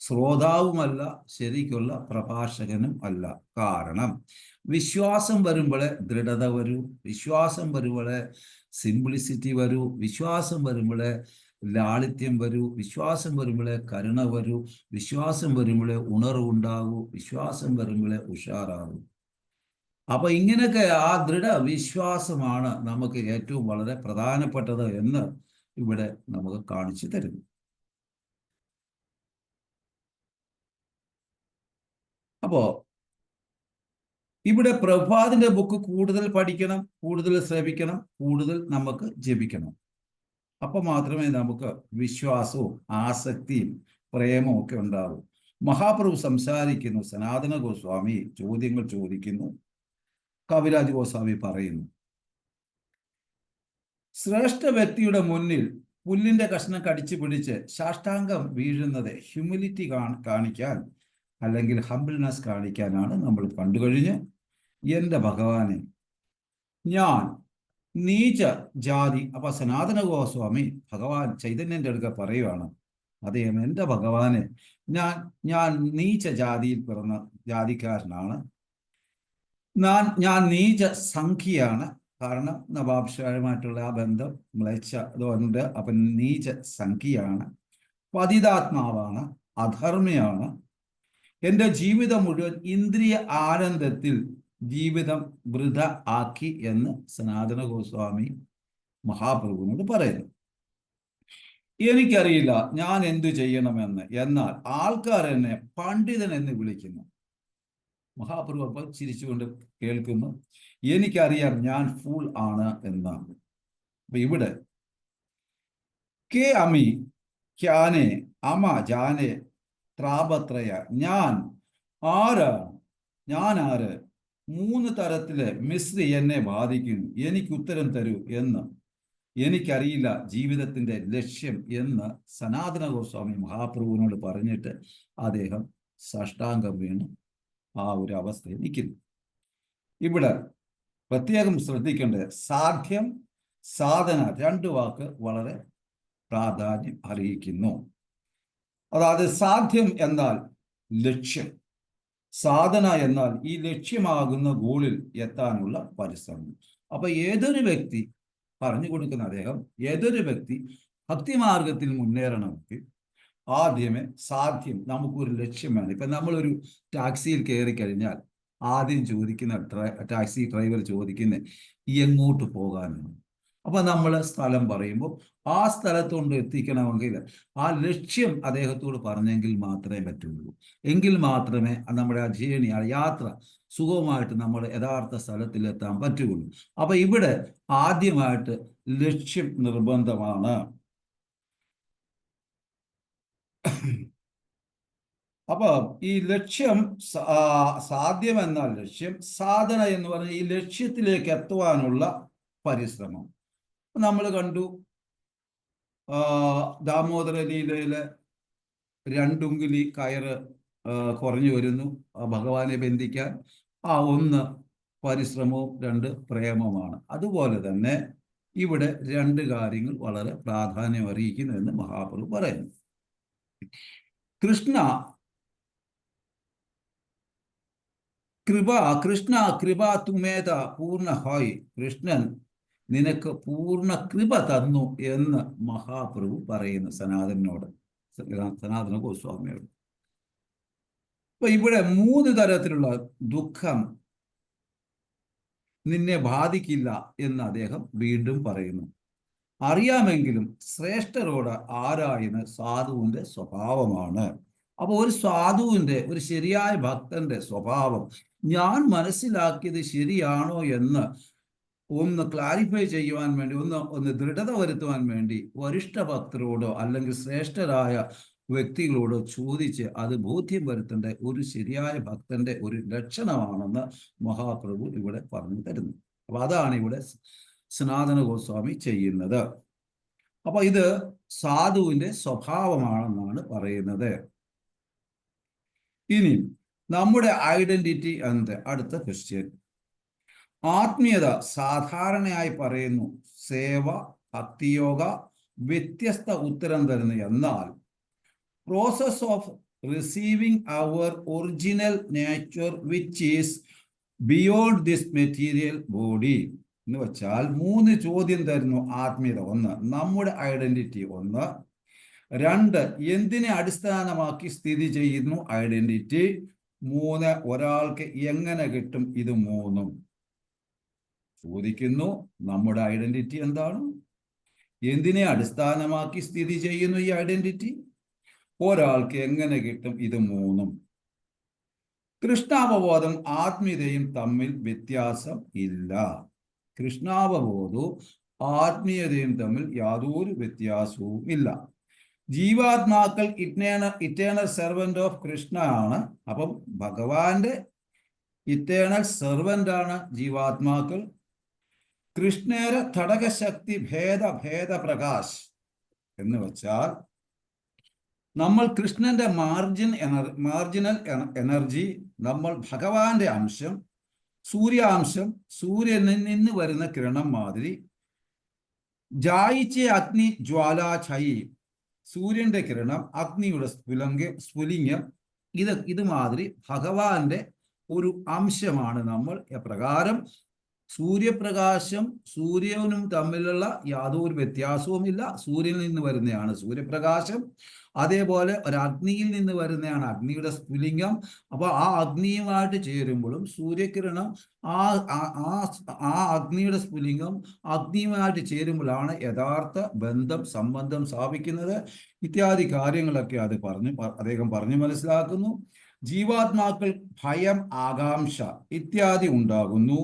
ശ്രോതാവുമല്ല, ശരിക്കുള്ള പ്രഭാഷകനും അല്ല. കാരണം വിശ്വാസം വരുമ്പോഴേ ദൃഢത വരൂ, വിശ്വാസം വരുമ്പോഴേ സിംപ്ലിസിറ്റി വരൂ, വിശ്വാസം വരുമ്പോഴേ ലാളിത്യം വരൂ, വിശ്വാസം വരുമ്പോഴേ കരുണ വരൂ, വിശ്വാസം വരുമ്പോഴേ ഉണർവുണ്ടാകൂ, വിശ്വാസം വരുമ്പോഴേ ഉഷാറാകൂ. അപ്പൊ ഇങ്ങനെയൊക്കെ ആ ദൃഢവിശ്വാസമാണ് നമുക്ക് ഏറ്റവും വളരെ പ്രധാനപ്പെട്ടത് എന്ന് ഇവിടെ നമുക്ക് കാണിച്ചു തരുന്നു. അപ്പോ ഇവിടെ പ്രഭാതിന്റെ ബുക്ക് കൂടുതൽ പഠിക്കണം, കൂടുതൽ ശ്രവിക്കണം, കൂടുതൽ നമുക്ക് ജപിക്കണം. അപ്പൊ മാത്രമേ നമുക്ക് വിശ്വാസവും ആസക്തിയും പ്രേമവും ഒക്കെ ഉണ്ടാവൂ. മഹാപ്രഭു സംസാരിക്കുന്നു, സനാതന ഗോസ്വാമി ചോദ്യങ്ങൾ ചോദിക്കുന്നു, കവിരാജ് ഗോസ്വാമി പറയുന്നു, ശ്രേഷ്ഠ വ്യക്തിയുടെ മുന്നിൽ പുല്ലിന്റെ കഷ്ണം കടിച്ചു പിടിച്ച് സാഷ്ടാംഗം വീഴുന്നത് ഹ്യൂമിലിറ്റി കാണിക്കാൻ, അല്ലെങ്കിൽ ഹംബിൾനെസ് കാണിക്കാനാണ് നമ്മൾ കണ്ടു കഴിഞ്ഞ്. എൻ്റെ ഭഗവാനെ, ഞാൻ നീച ജാതി. അപ്പൊ സനാതന ഗോസ്വാമി ഭഗവാൻ ചൈതന്യന്റെ അടുക്ക പറയുവാണ്, അദ്ദേഹം എൻ്റെ ഭഗവാനെ, ഞാൻ നീച ജാതിയിൽ പിറന്ന ജാതിക്കാരനാണ്, ഞാൻ നീച സംഖ്യയാണ്. കാരണം നവാബ്ഷാരുമായിട്ടുള്ള ആ ബന്ധം മ്ലേച്ഛ അതുകൊണ്ട്. അപ്പം നീച സംഖ്യയാണ്, പതിതാത്മാവാണ്, അധർമ്മിയാണ്. എൻ്റെ ജീവിതം മുഴുവൻ ഇന്ദ്രിയ ആനന്ദത്തിൽ ജീവിതം വൃഥ ആക്കി എന്ന് സനാതന ഗോസ്വാമി മഹാപ്രഭുവിനോട് പറയുന്നു. എനിക്കറിയില്ല ഞാൻ എന്തു ചെയ്യണമെന്ന്, എന്നാൽ ആൾക്കാർ എന്നെ പണ്ഡിതൻ എന്ന് വിളിക്കുന്നു. മഹാപ്രഭു അപ്പോൾ ചിരിച്ചുകൊണ്ട് കേൾക്കുന്നു, എനിക്കറിയാം ഞാൻ ഫൂൾ ആണ് എന്നാണ്. അപ്പൊ ഇവിടെ കെ അമി ക്യാനെ അമ ജാനെ ത്രാപത്രയ, ഞാൻ ആരാണ്, ഞാൻ ആര്, 3 തരത്തിലെ മിശ്രി എന്നെ ബാധിക്കുന്നു, എനിക്ക് ഉത്തരം തരൂ എന്ന്, എനിക്കറിയില്ല ജീവിതത്തിന്റെ ലക്ഷ്യം എന്ന് സനാതന ഗോസ്വാമി മഹാപ്രഭുവിനോട് പറഞ്ഞിട്ട് അദ്ദേഹം സാഷ്ടാംഗം വീണ് ആ ഒരു അവസ്ഥയിൽ നിൽക്കുന്നു. ഇവിടെ പ്രത്യേകം ശ്രദ്ധിക്കേണ്ടത് സാധ്യം സാധന 2 വാക്ക് വളരെ പ്രാധാന്യം അറിയിക്കുന്നു. അതായത് സാധ്യം എന്നാൽ ലക്ഷ്യം, സാധന എന്നാൽ ഈ ലക്ഷ്യമാകുന്ന ഗോളിൽ എത്താനുള്ള പരിശ്രമം. അപ്പൊ ഏതൊരു വ്യക്തി പറഞ്ഞു കൊടുക്കുന്ന അദ്ദേഹം, ഏതൊരു വ്യക്തി ഭക്തിമാർഗത്തിൽ മുന്നേറണമെങ്കിൽ ആദ്യമേ സാധ്യം, നമുക്കൊരു ലക്ഷ്യം വേണം. ഇപ്പൊ നമ്മളൊരു ടാക്സിയിൽ കയറി കഴിഞ്ഞാൽ ആദ്യം ചോദിക്കുന്ന ടാക്സി ഡ്രൈവർ ചോദിക്കുന്നത് എങ്ങോട്ട് പോകാനാണ്. അപ്പൊ നമ്മൾ സ്ഥലം പറയുമ്പോൾ ആ സ്ഥലത്തുകൊണ്ട് എത്തിക്കണമെങ്കിൽ ആ ലക്ഷ്യം അദ്ദേഹത്തോട് പറഞ്ഞെങ്കിൽ മാത്രമേ പറ്റുള്ളൂ. എങ്കിൽ മാത്രമേ നമ്മുടെ ആ ജേണി, ആ യാത്ര സുഖമായിട്ട് നമ്മൾ യഥാർത്ഥ സ്ഥലത്തിലെത്താൻ പറ്റുകയുള്ളൂ. അപ്പൊ ഇവിടെ ആദ്യമായിട്ട് ലക്ഷ്യം നിർബന്ധമാണ്. അപ്പൊ ഈ ലക്ഷ്യം സാധ്യം എന്നാൽ ലക്ഷ്യം, സാധന എന്ന് പറഞ്ഞാൽ ഈ ലക്ഷ്യത്തിലേക്ക് എത്തുവാനുള്ള പരിശ്രമം. നമ്മൾ കണ്ടു ദാമോദര ലീലയിലെ 2 ഉങ്കിലി കയറ് കുറഞ്ഞു വരുന്നു ഭഗവാനെ ബന്ധിക്കാൻ. ഒന്ന് പരിശ്രമവും, രണ്ട് പ്രേമമാണ്. അതുപോലെ തന്നെ ഇവിടെ രണ്ട് കാര്യങ്ങൾ വളരെ പ്രാധാന്യം അറിയിക്കുന്നു എന്ന് മഹാപ്രഭു പറയുന്നു. കൃഷ്ണ കൃപ തുമേത പൂർണ്ണ ഹോയ്, കൃഷ്ണൻ നിനക്ക് പൂർണ്ണ കൃപ തന്നു എന്ന് മഹാപ്രഭു പറയുന്നു സനാതനോട്, സനാതന ഗോസ്വാമിയോട്. അപ്പൊ ഇവിടെ 3 തരത്തിലുള്ള ദുഃഖം നിന്നെ ബാധിക്കില്ല എന്ന് അദ്ദേഹം വീണ്ടും പറയുന്നു. അറിയാമെങ്കിലും ശ്രേഷ്ഠരോട് ആരായുന്ന സാധുവിന്റെ സ്വഭാവമാണ്. അപ്പോൾ ഒരു സാധുവിന്റെ, ഒരു ശരിയായ ഭക്തന്റെ സ്വഭാവം ഞാൻ മനസ്സിലാക്കിയത് ശരിയാണോ എന്ന് ഒന്ന് ക്ലാരിഫൈ ചെയ്യുവാൻ വേണ്ടി, ഒന്ന് ദൃഢത വരുത്തുവാൻ വേണ്ടി വരിഷ്ഠ ഭക്തരോടോ അല്ലെങ്കിൽ ശ്രേഷ്ഠരായ വ്യക്തികളോടോ ചോദിച്ച് അത് ബോധ്യം വരുത്തേണ്ട ഒരു ശരിയായ ഭക്തന്റെ ഒരു ലക്ഷണമാണെന്ന് മഹാപ്രഭു ഇവിടെ പറഞ്ഞു തരുന്നു. അപ്പൊ അതാണ് ഇവിടെ സനാതന ഗോസ്വാമി ചെയ്യുന്നത്. അപ്പൊ ഇത് സാധുവിന്റെ സ്വഭാവമാണെന്നാണ് പറയുന്നത്. ഇനി നമ്മുടെ ഐഡന്റിറ്റി എന്ത്? അടുത്ത ക്വസ്റ്റ്യൻ. ആത്മീയത സാധാരണയായി പറയുന്നു സേവ, ഭക്തിയോഗ, വ്യത്യസ്ത ഉത്തരം തരുന്നു. എന്നാൽ പ്രോസസ് ഓഫ് റിസീവിംഗ് അവർ original nature which is beyond this material body എന്ന് വെച്ചാൽ 3 ചോദ്യം തരുന്നു ആത്മീയത. 1 നമ്മുടെ ഐഡന്റിറ്റി, 1 2 എന്തിനെ അടിസ്ഥാനമാക്കി സ്ഥിതി ചെയ്യുന്നു ഐഡന്റിറ്റി, 3 ഒരാൾക്ക് എങ്ങനെ കിട്ടും ഇത് 3. ചോദിക്കുന്നു നമ്മുടെ ഐഡന്റിറ്റി എന്താണ്, എന്തിനെ അടിസ്ഥാനമാക്കി സ്ഥിതി ചെയ്യുന്നു ഈ ഐഡന്റിറ്റി, ഒരാൾക്ക് എങ്ങനെ കിട്ടും ഇത് 3. കൃഷ്ണാവബോധം ആത്മീയതയും തമ്മിൽ വ്യത്യാസം ഇല്ല. കൃഷ്ണാവബോധവും ആത്മീയതയും തമ്മിൽ യാതൊരു വ്യത്യാസവും ഇല്ല. ജീവാത്മാക്കൾ ഇറ്റേണൽ സെർവന്റ് ഓഫ് കൃഷ്ണ ആണ്. അപ്പം ഭഗവാന്റെ ഇറ്റേണൽ സെർവന്റ് ആണ് ജീവാത്മാക്കൾ. കൃഷ്ണേര ഘടകശക്തി ഭേദ പ്രകാശ് എന്ന് വെച്ചാൽ നമ്മൾ കൃഷ്ണന്റെ മാർജിനൽ എനർജി, നമ്മൾ ഭഗവാന്റെ അംശം, സൂര്യാംശം, സൂര്യനിൽ നിന്ന് വരുന്ന കിരണം മാതിരി. ജായിച്ചേ അഗ്നി ജ്വാലാഛയി, സൂര്യന്റെ കിരണം, അഗ്നിയുടെ സ്ഫുലിംഗം, ഇത് മാതിരി ഭഗവാന്റെ ഒരു അംശമാണ് നമ്മൾ. എപ്രകാരം സൂര്യപ്രകാശം സൂര്യനും തമ്മിലുള്ള യാതൊരു വ്യത്യാസവുമില്ല, സൂര്യനിൽ നിന്ന് വരുന്നതാണ് സൂര്യപ്രകാശം. അതേപോലെ ഒരു അഗ്നിയിൽ നിന്ന് വരുന്നതാണ് അഗ്നിയുടെ സ്ഫുലിംഗം. അപ്പോൾ ആ അഗ്നിയുമായിട്ട് ചേരുമ്പോഴും സൂര്യകിരണം ആ അഗ്നിയുടെ സ്ഫുലിംഗം അഗ്നിയുമായിട്ട് ചേരുമ്പോഴാണ് യഥാർത്ഥ സംബന്ധം സ്ഥാപിക്കുന്നത്. ഇത്യാദി കാര്യങ്ങളൊക്കെ അദ്ദേഹം പറഞ്ഞു മനസ്സിലാക്കുന്നു. ജീവാത്മാക്കൾ ഭയം, ആകാംക്ഷ ഇത്യാദി ഉണ്ടാകുന്നു.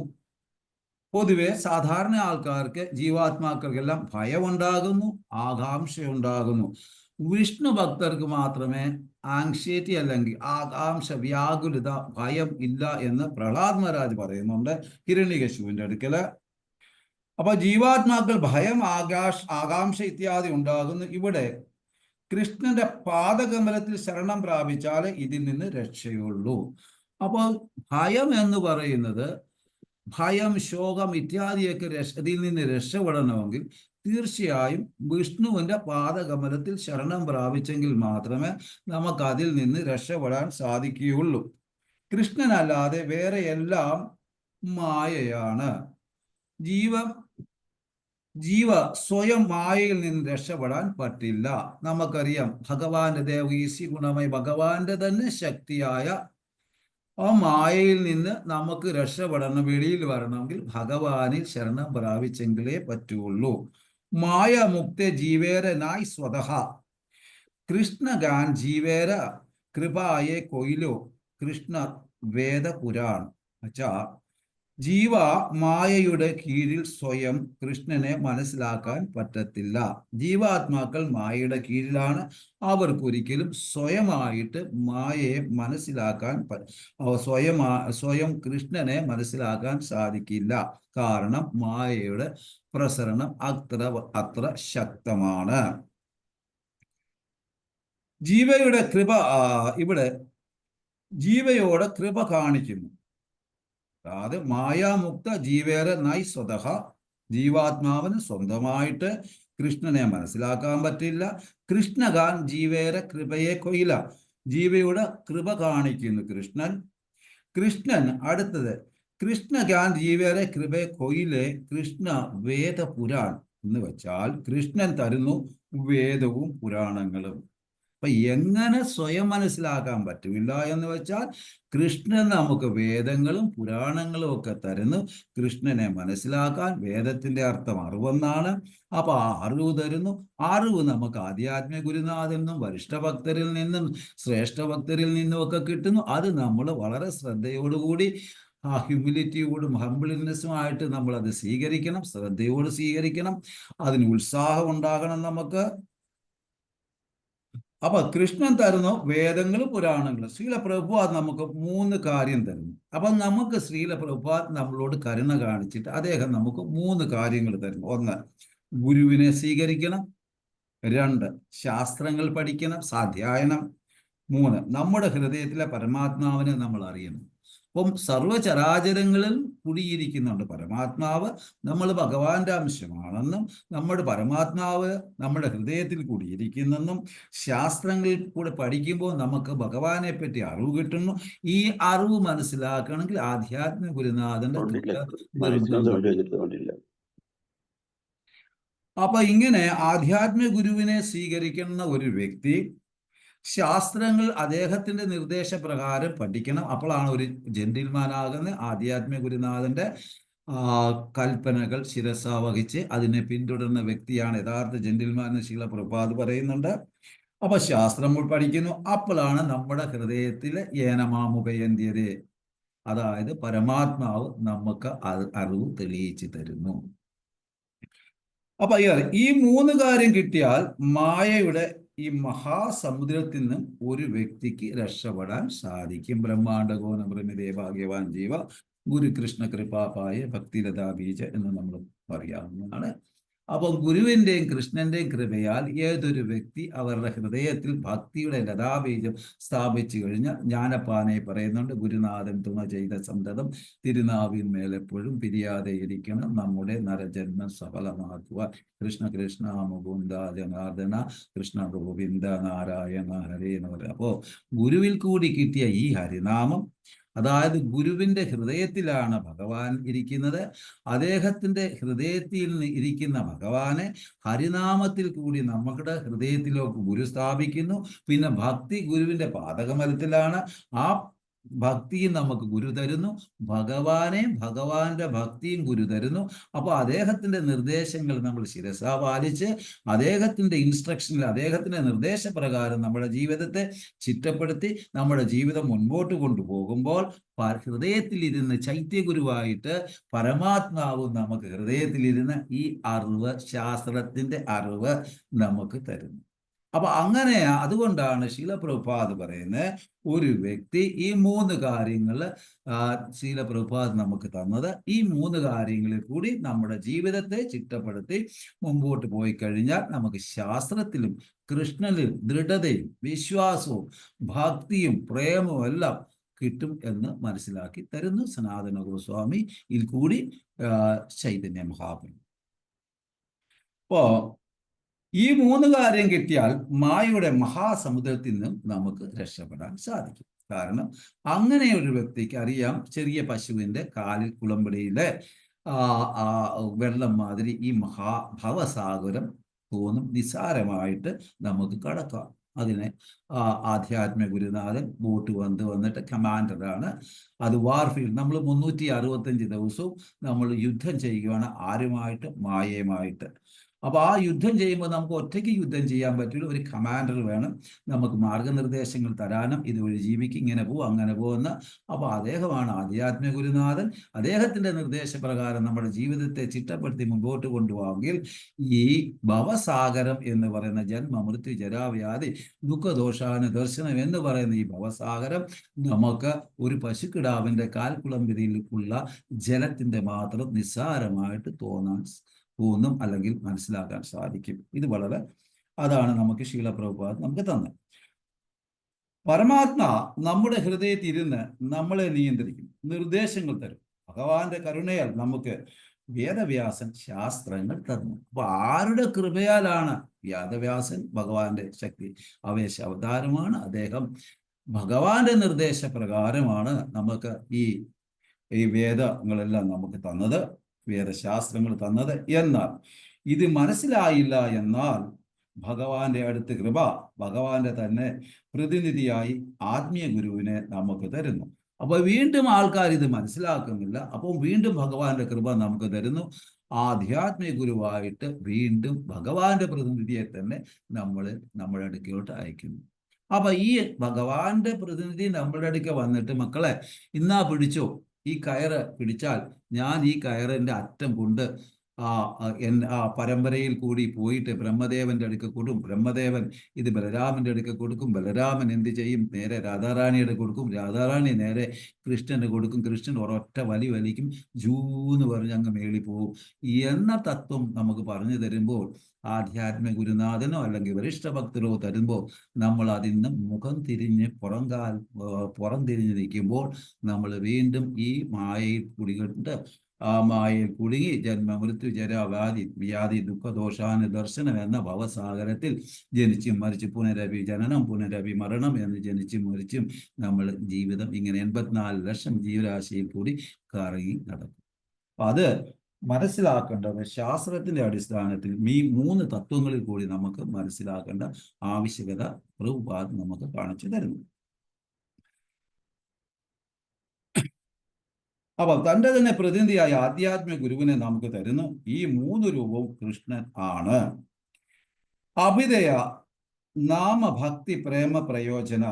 പൊതുവെ സാധാരണ ആൾക്കാർക്ക്, ജീവാത്മാക്കൾക്കെല്ലാം ഭയം ഉണ്ടാകുന്നു, ആകാംക്ഷ ഉണ്ടാകുന്നു. വിഷ്ണു ഭക്തർക്ക് മാത്രമേ ആങ്ഷൈറ്റി അല്ലെങ്കിൽ ആകാംക്ഷ, വ്യാകുലത, ഭയം ഇല്ല എന്ന് പ്രഹ്ലാദ് മഹാരാജ് പറയുന്നുണ്ട് ഹിരണ്യകശിപുവിന്റെ അടുക്കല്. അപ്പൊ ജീവാത്മാക്കൾ ഭയം, ആകാംക്ഷ ഇത്യാദി ഉണ്ടാകുന്നു. ഇവിടെ കൃഷ്ണന്റെ പാദകമലത്തിൽ ശരണം പ്രാപിച്ചാലേ ഇതിൽ നിന്ന് രക്ഷയുള്ളൂ. അപ്പോൾ ഭയം എന്ന് പറയുന്നത്, ഭയം, ശോകം ഇത്യാദിയൊക്കെ ഇതിൽ നിന്ന് രക്ഷപ്പെടണമെങ്കിൽ തീർച്ചയായും വിഷ്ണുവിന്റെ പാദകമലത്തിൽ ശരണം പ്രാപിച്ചെങ്കിൽ മാത്രമേ നമുക്ക് അതിൽ നിന്ന് രക്ഷപ്പെടാൻ സാധിക്കുകയുള്ളൂ. കൃഷ്ണനല്ലാതെ വേറെ എല്ലാം മായയാണ്. ജീവ സ്വയം മായയിൽ നിന്ന് രക്ഷപ്പെടാൻ പറ്റില്ല. നമുക്കറിയാം ഭഗവാന്റെ ദേവീസി ഗുണമായി ഭഗവാന്റെ തന്നെ ശക്തിയായ ആ മായയിൽ നിന്ന് നമുക്ക് രക്ഷപ്പെടണം, വെളിയിൽ വരണമെങ്കിൽ ഭഗവാനിൽ ശരണം പ്രാപിച്ചെങ്കിലേ പറ്റുള്ളൂ. മായ മുക്ത ജീവേര നായ് സ്വതഹ, കൃഷ്ണഗാൻ ജീവേര കൃപായെ കൊയിലോ, കൃഷ്ണ വേദ പുരാൺ. അച്ഛാ, ജീവ മായയുടെ കീഴിൽ സ്വയം കൃഷ്ണനെ മനസ്സിലാക്കാൻ പറ്റത്തില്ല. ജീവാത്മാക്കൾ മായയുടെ കീഴിലാണ്. അവർക്കൊരിക്കലും സ്വയമായിട്ട് മായയെ മനസ്സിലാക്കാൻ സ്വയം കൃഷ്ണനെ മനസ്സിലാക്കാൻ സാധിക്കില്ല. കാരണം മായയുടെ പ്രസരണം അത്ര ശക്തമാണ്. ജീവയുടെ കൃപ ഇവിടെ ജീവയോട് കൃപ കാണിക്കുന്നു. അതായത് മായാമുക്ത ജീവേര നൈ സ്വതഹ, ജീവാത്മാവിന് സ്വന്തമായിട്ട് കൃഷ്ണനെ മനസ്സിലാക്കാൻ പറ്റില്ല. കൃഷ്ണകാൻ ജീവേര കൃപയെ കൊയില, ജീവയുടെ കൃപ കാണിക്കുന്നു കൃഷ്ണൻ. കൃഷ്ണൻ അടുത്തത് കൃഷ്ണകാൻ ജീവേരെ കൃപയെ കൊയിലെ കൃഷ്ണ വേദപുരാൺ എന്ന് വെച്ചാൽ കൃഷ്ണൻ തരുന്നു വേദവും പുരാണങ്ങളും. അപ്പൊ എങ്ങനെ സ്വയം മനസ്സിലാക്കാൻ പറ്റില്ല എന്ന് വെച്ചാൽ കൃഷ്ണൻ നമുക്ക് വേദങ്ങളും പുരാണങ്ങളും ഒക്കെ തരുന്നു. കൃഷ്ണനെ മനസ്സിലാക്കാൻ വേദത്തിന്റെ അർത്ഥം അറിവെന്നാണ്. അപ്പൊ ആ അറിവ് തരുന്നു. അറിവ് നമുക്ക് ആധ്യാത്മിക ഗുരുനാഥിൽ നിന്നും വരിഷ്ഠഭക്തരിൽ നിന്നും ശ്രേഷ്ഠഭക്തരിൽ നിന്നും ഒക്കെ കിട്ടുന്നു. അത് നമ്മൾ വളരെ ശ്രദ്ധയോടുകൂടി ആ ഹ്യൂമിലിറ്റിയോടും ഹംബിൾനെസ്സുമായിട്ട് നമ്മൾ അത് സ്വീകരിക്കണം, ശ്രദ്ധയോട് സ്വീകരിക്കണം. അതിന് ഉത്സാഹം ഉണ്ടാകണം നമുക്ക്. അപ്പൊ കൃഷ്ണൻ തരുന്നു വേദങ്ങളും പുരാണങ്ങളും. ശ്രീല പ്രഭുപാദ് നമുക്ക് 3 കാര്യം തരുന്നു. അപ്പൊ നമുക്ക് ശ്രീല പ്രഭുപാദ് നമ്മളോട് കരുണ കാണിച്ചിട്ട് അദ്ദേഹം നമുക്ക് 3 കാര്യങ്ങൾ തരുന്നു. 1, ഗുരുവിനെ സ്വീകരിക്കണം. 2, ശാസ്ത്രങ്ങൾ പഠിക്കണം, സ്വാധ്യായനം. 3, നമ്മുടെ ഹൃദയത്തിലെ പരമാത്മാവിനെ നമ്മൾ അറിയണം. അപ്പം സർവചരാചരങ്ങളിൽ കുടിയിരിക്കുന്നുണ്ട് പരമാത്മാവ്. നമ്മൾ ഭഗവാന്റെ അംശമാണെന്നും നമ്മുടെ പരമാത്മാവ് നമ്മുടെ ഹൃദയത്തിൽ കൂടിയിരിക്കുന്നെന്നും ശാസ്ത്രങ്ങളിൽ കൂടെ പഠിക്കുമ്പോൾ നമുക്ക് ഭഗവാനെ പറ്റി അറിവ് കിട്ടുന്നു. ഈ അറിവ് മനസ്സിലാക്കണമെങ്കിൽ ആധ്യാത്മിക ഗുരുനാഥന്റെ നിർബന്ധം. അപ്പൊ ഇങ്ങനെ ആധ്യാത്മിക ഗുരുവിനെ സ്വീകരിക്കുന്ന ഒരു വ്യക്തി ശാസ്ത്രങ്ങൾ അദ്ദേഹത്തിന്റെ നിർദ്ദേശപ്രകാരം പഠിക്കണം. അപ്പോഴാണ് ഒരു ജെന്റിൽമാനാകുന്ന ആധ്യാത്മിക ഗുരുനാഥന്റെ കൽപ്പനകൾ ശിരസ വഹിച്ച് അതിനെ പിന്തുടരുന്ന വ്യക്തിയാണ് യഥാർത്ഥ ജെന്റിൽമാൻ എന്ന് ശീല പ്രഭുപാദ് പറയുന്നുണ്ട്. അപ്പൊ ശാസ്ത്രങ്ങൾ പഠിക്കുന്നു. അപ്പോഴാണ് നമ്മുടെ ഹൃദയത്തിലെ ഏനമാമുഖയന്ത്യതേ, അതായത് പരമാത്മാവ് നമുക്ക് അറിവ് തെളിയിച്ചു തരുന്നു. അപ്പൊ ഈ 3 കാര്യം കിട്ടിയാൽ മായയുടെ ഈ മഹാസമുദ്രത്തിൽ നിന്നും ഒരു വ്യക്തിക്ക് രക്ഷപ്പെടാൻ സാധിക്കും. ബ്രഹ്മാണ്ഡകോന ബ്രഹ്മദേ ഭാഗ്യവാൻ ജീവ ഗുരുകൃഷ്ണ കൃപാപായ ഭക്തിലതാ ബീജ എന്ന് നമ്മൾ പറയാവുന്നതാണ്. അപ്പോൾ ഗുരുവിൻ്റെയും കൃഷ്ണന്റെയും കൃപയാൽ ഏതൊരു വ്യക്തി അവരുടെ ഹൃദയത്തിൽ ഭക്തിയുടെ ലതാബീജം സ്ഥാപിച്ചു കഴിഞ്ഞാൽ ജ്ഞാനപ്പാനെ പറയുന്നുണ്ട്, ഗുരുനാഥൻ തുണ ചെയ്ത സന്തതം തിരുനാവിന്മേലെപ്പോഴും പിരിയാതെ ഇരിക്കണം, നമ്മുടെ നരജന്മം സഫലമാക്കുവാൻ. കൃഷ്ണ കൃഷ്ണ മുകുന്ദ ജനാർദ്ദന കൃഷ്ണ ഗോവിന്ദ നാരായണ ഹരേ എന്ന് പറയും. അപ്പോൾ ഗുരുവിൽ കൂടി കിട്ടിയ ഈ ഹരിനാമം, അതായത് ഗുരുവിൻ്റെ ഹൃദയത്തിലാണ് ഭഗവാൻ ഇരിക്കുന്നത്. അദ്ദേഹത്തിൻ്റെ ഹൃദയത്തിൽ ഇരിക്കുന്ന ഭഗവാനെ ഹരിനാമത്തിൽ കൂടി നമ്മുടെ ഹൃദയത്തിലേക്ക് ഗുരു സ്ഥാപിക്കുന്നു. പിന്നെ ഭക്തി ഗുരുവിൻ്റെ പാദകമലത്തിലാണ്. ആ ഭക്തിയും നമുക്ക് ഗുരു തരുന്നു. ഭഗവാന്റെ ഭക്തിയും ഗുരു തരുന്നു. അപ്പോൾ അദ്ദേഹത്തിൻ്റെ നിർദ്ദേശങ്ങൾ നമ്മൾ ശിരസ പാലിച്ച് അദ്ദേഹത്തിൻ്റെ ഇൻസ്ട്രക്ഷനിൽ അദ്ദേഹത്തിൻ്റെ നിർദ്ദേശപ്രകാരം നമ്മുടെ ജീവിതത്തെ ചിട്ടപ്പെടുത്തി നമ്മുടെ ജീവിതം മുൻപോട്ട് കൊണ്ടുപോകുമ്പോൾ ഹൃദയത്തിലിരുന്ന് ചൈത്യഗുരുവായിട്ട് പരമാത്മാവ് നമുക്ക് ഹൃദയത്തിലിരുന്ന് ഈ അറിവ്, ശാസ്ത്രത്തിൻ്റെ അറിവ് നമുക്ക് തരുന്നു. അപ്പൊ അങ്ങനെ അതുകൊണ്ടാണ് ശീല പ്രഭുപാദ് പറയുന്നത് ഒരു വ്യക്തി ഈ 3 കാര്യങ്ങൾ ശീല പ്രഭുപാദ് നമുക്ക് തന്നത്. ഈ 3 കാര്യങ്ങളിൽ കൂടി നമ്മുടെ ജീവിതത്തെ ചിട്ടപ്പെടുത്തി മുമ്പോട്ട് പോയി കഴിഞ്ഞാൽ നമുക്ക് ശാസ്ത്രത്തിലും കൃഷ്ണനിലും ദൃഢതയും വിശ്വാസവും ഭക്തിയും പ്രേമവും എല്ലാം കിട്ടും എന്ന് മനസ്സിലാക്കി തരുന്നു സനാതന ഗോസ്വാമി ഇതിൽ കൂടി ചൈതന്യ മഹാപ്രഭു. അപ്പോ ഈ 3 കാര്യം കിട്ടിയാൽ മായയുടെ മഹാസമുദ്രത്തിൽ നിന്നും നമുക്ക് രക്ഷപ്പെടാൻ സാധിക്കും. കാരണം അങ്ങനെ ഒരു വ്യക്തിക്ക് അറിയാം, ചെറിയ പശുവിൻ്റെ കാലിൽ കുളമ്പടിയിലെ വെള്ളം മാതിരി ഈ ഭവസാഗരം തോന്നും, നിസ്സാരമായിട്ട് നമുക്ക് കടക്കാം. അതിനെ ആധ്യാത്മിക ഗുരുനാഥൻ ബോട്ട് വന്നിട്ട് കമാൻഡറാണ്. അത് വാർഫീൽഡ്. നമ്മൾ 365 ദിവസവും നമ്മൾ യുദ്ധം ചെയ്യുകയാണ് ആരുമായിട്ട്? മായയുമായിട്ട്. അപ്പോൾ ആ യുദ്ധം ചെയ്യുമ്പോൾ നമുക്ക് ഒറ്റയ്ക്ക് യുദ്ധം ചെയ്യാൻ പറ്റില്ല, ഒരു കമാൻഡർ വേണം നമുക്ക് മാർഗനിർദ്ദേശങ്ങൾ തരാനും, ഇതുവഴി ജീവിക്കും, ഇങ്ങനെ പോകും അങ്ങനെ പോകുന്ന. അപ്പോൾ അദ്ദേഹമാണ് ആധ്യാത്മിക ഗുരുനാഥൻ. അദ്ദേഹത്തിൻ്റെ നിർദ്ദേശപ്രകാരം നമ്മുടെ ജീവിതത്തെ ചിട്ടപ്പെടുത്തി മുമ്പോട്ട് കൊണ്ടുപോകുമെങ്കിൽ ഈ ഭവസാഗരം എന്ന് പറയുന്ന ജന്മ മൃത്യു ജരാവ്യാധി ദുഃഖദോഷാനുദർശനം എന്ന് പറയുന്ന ഈ ഭവസാഗരം നമുക്ക് ഒരു പശുക്കിടാവിൻ്റെ കാൽക്കുളമ്പിതിയിലുള്ള ജലത്തിൻ്റെ മാത്രം നിസ്സാരമായിട്ട് തോന്നും, അല്ലെങ്കിൽ മനസ്സിലാക്കാൻ സാധിക്കും. ഇത് അതാണ് നമുക്ക് ശീല പ്രഭുപാദ് നമുക്ക് തന്നെ. പരമാത്മാ നമ്മുടെ ഹൃദയത്തിൽ ഇരുന്ന് നമ്മളെ നിയന്ത്രിക്കും, നിർദ്ദേശങ്ങൾ തരും. ഭഗവാന്റെ കരുണയാൽ നമുക്ക് വേദവ്യാസൻ ശാസ്ത്രങ്ങൾ തന്നു. അപ്പൊ ആരുടെ കൃപയാലാണ്? വേദവ്യാസൻ ഭഗവാന്റെ ശക്തി ആവേശ അവതാരമാണ്. അദ്ദേഹം ഭഗവാന്റെ നിർദ്ദേശപ്രകാരമാണ് നമുക്ക് ഈ വേദങ്ങളെല്ലാം നമുക്ക് തന്നത്, വേദശാസ്ത്രങ്ങൾ തന്നത്. എന്നാൽ ഇത് മനസ്സിലായില്ല എന്നാൽ ഭഗവാന്റെ അടുത്ത് കൃപ ഭഗവാന്റെ തന്നെ പ്രതിനിധിയായി ആത്മീയ ഗുരുവിനെ നമുക്ക് തരുന്നു. അപ്പൊ വീണ്ടും ആൾക്കാർ ഇത് മനസ്സിലാക്കുന്നില്ല. അപ്പോൾ വീണ്ടും ഭഗവാന്റെ കൃപ നമുക്ക് തരുന്നു. ആധ്യാത്മിക ഗുരുവായിട്ട് വീണ്ടും ഭഗവാന്റെ പ്രതിനിധിയെ തന്നെ നമ്മുടെ അടുക്കലോട്ട് അയക്കുന്നു. അപ്പൊ ഈ ഭഗവാന്റെ പ്രതിനിധി നമ്മുടെ അടുക്ക വന്നിട്ട്, മക്കളെ ഇന്നാ പിടിച്ചോ, ഈ കയറ് പിടിച്ചാൽ ഞാൻ ഈ കയറിന്റെ അറ്റം കൊണ്ട് ആ പരമ്പരയിൽ കൂടി പോയിട്ട് ബ്രഹ്മദേവന്റെ അടുക്ക കൊടുക്കും. ബ്രഹ്മദേവൻ ഇത് ബലരാമന്റെ അടുക്ക കൊടുക്കും. ബലരാമൻ എന്ത് ചെയ്യും? നേരെ രാധാറാണിയുടെ കൊടുക്കും. രാധാറാണി നേരെ കൃഷ്ണന് കൊടുക്കും. കൃഷ്ണൻ ഒരൊറ്റ വലിക്കും, ജൂന്ന് പറഞ്ഞ് അങ്ങ് മേളി പോകും എന്ന തത്വം നമുക്ക് പറഞ്ഞു തരുമ്പോൾ, ആധ്യാത്മിക ഗുരുനാഥനോ അല്ലെങ്കിൽ വരിഷ്ഠഭക്തരോ തരുമ്പോൾ നമ്മൾ അതിന് മുഖം തിരിഞ്ഞ് പുറം തിരിഞ്ഞ് നിൽക്കുമ്പോൾ നമ്മൾ വീണ്ടും ഈ മായയിൽ കുടികൊണ്ട് ആ മായയിൽ കുടുങ്ങി ജന്മ മൃത്യു വ്യാധി ദുഃഖദോഷാന ദർശനം എന്ന ഭവസാഗരത്തിൽ ജനിച്ചും മരിച്ചും പുനരഭി ജനനം പുനരഭി മരണം എന്ന് ജനിച്ചും മരിച്ചും നമ്മൾ ജീവിതം ഇങ്ങനെ 84 ലക്ഷം ജീവരാശിയിൽ കൂടി കറങ്ങി നടക്കും. അത് മനസ്സിലാക്കേണ്ടത് ശാസ്ത്രത്തിന്റെ അടിസ്ഥാനത്തിൽ ഈ 3 തത്വങ്ങളിൽ കൂടി നമുക്ക് മനസ്സിലാക്കേണ്ട ആവശ്യകത പ്രഭുപാദ് നമുക്ക് കാണിച്ചു തരുന്നു. അപ്പൊ തന്റെ തന്നെ പ്രതിനിധിയായ ആധ്യാത്മിക ഗുരുവിനെ നമുക്ക് തരുന്നു. ഈ 3 രൂപവും കൃഷ്ണൻ ആണ്. അഭിദയ നാമഭക്തി പ്രേമ പ്രയോജന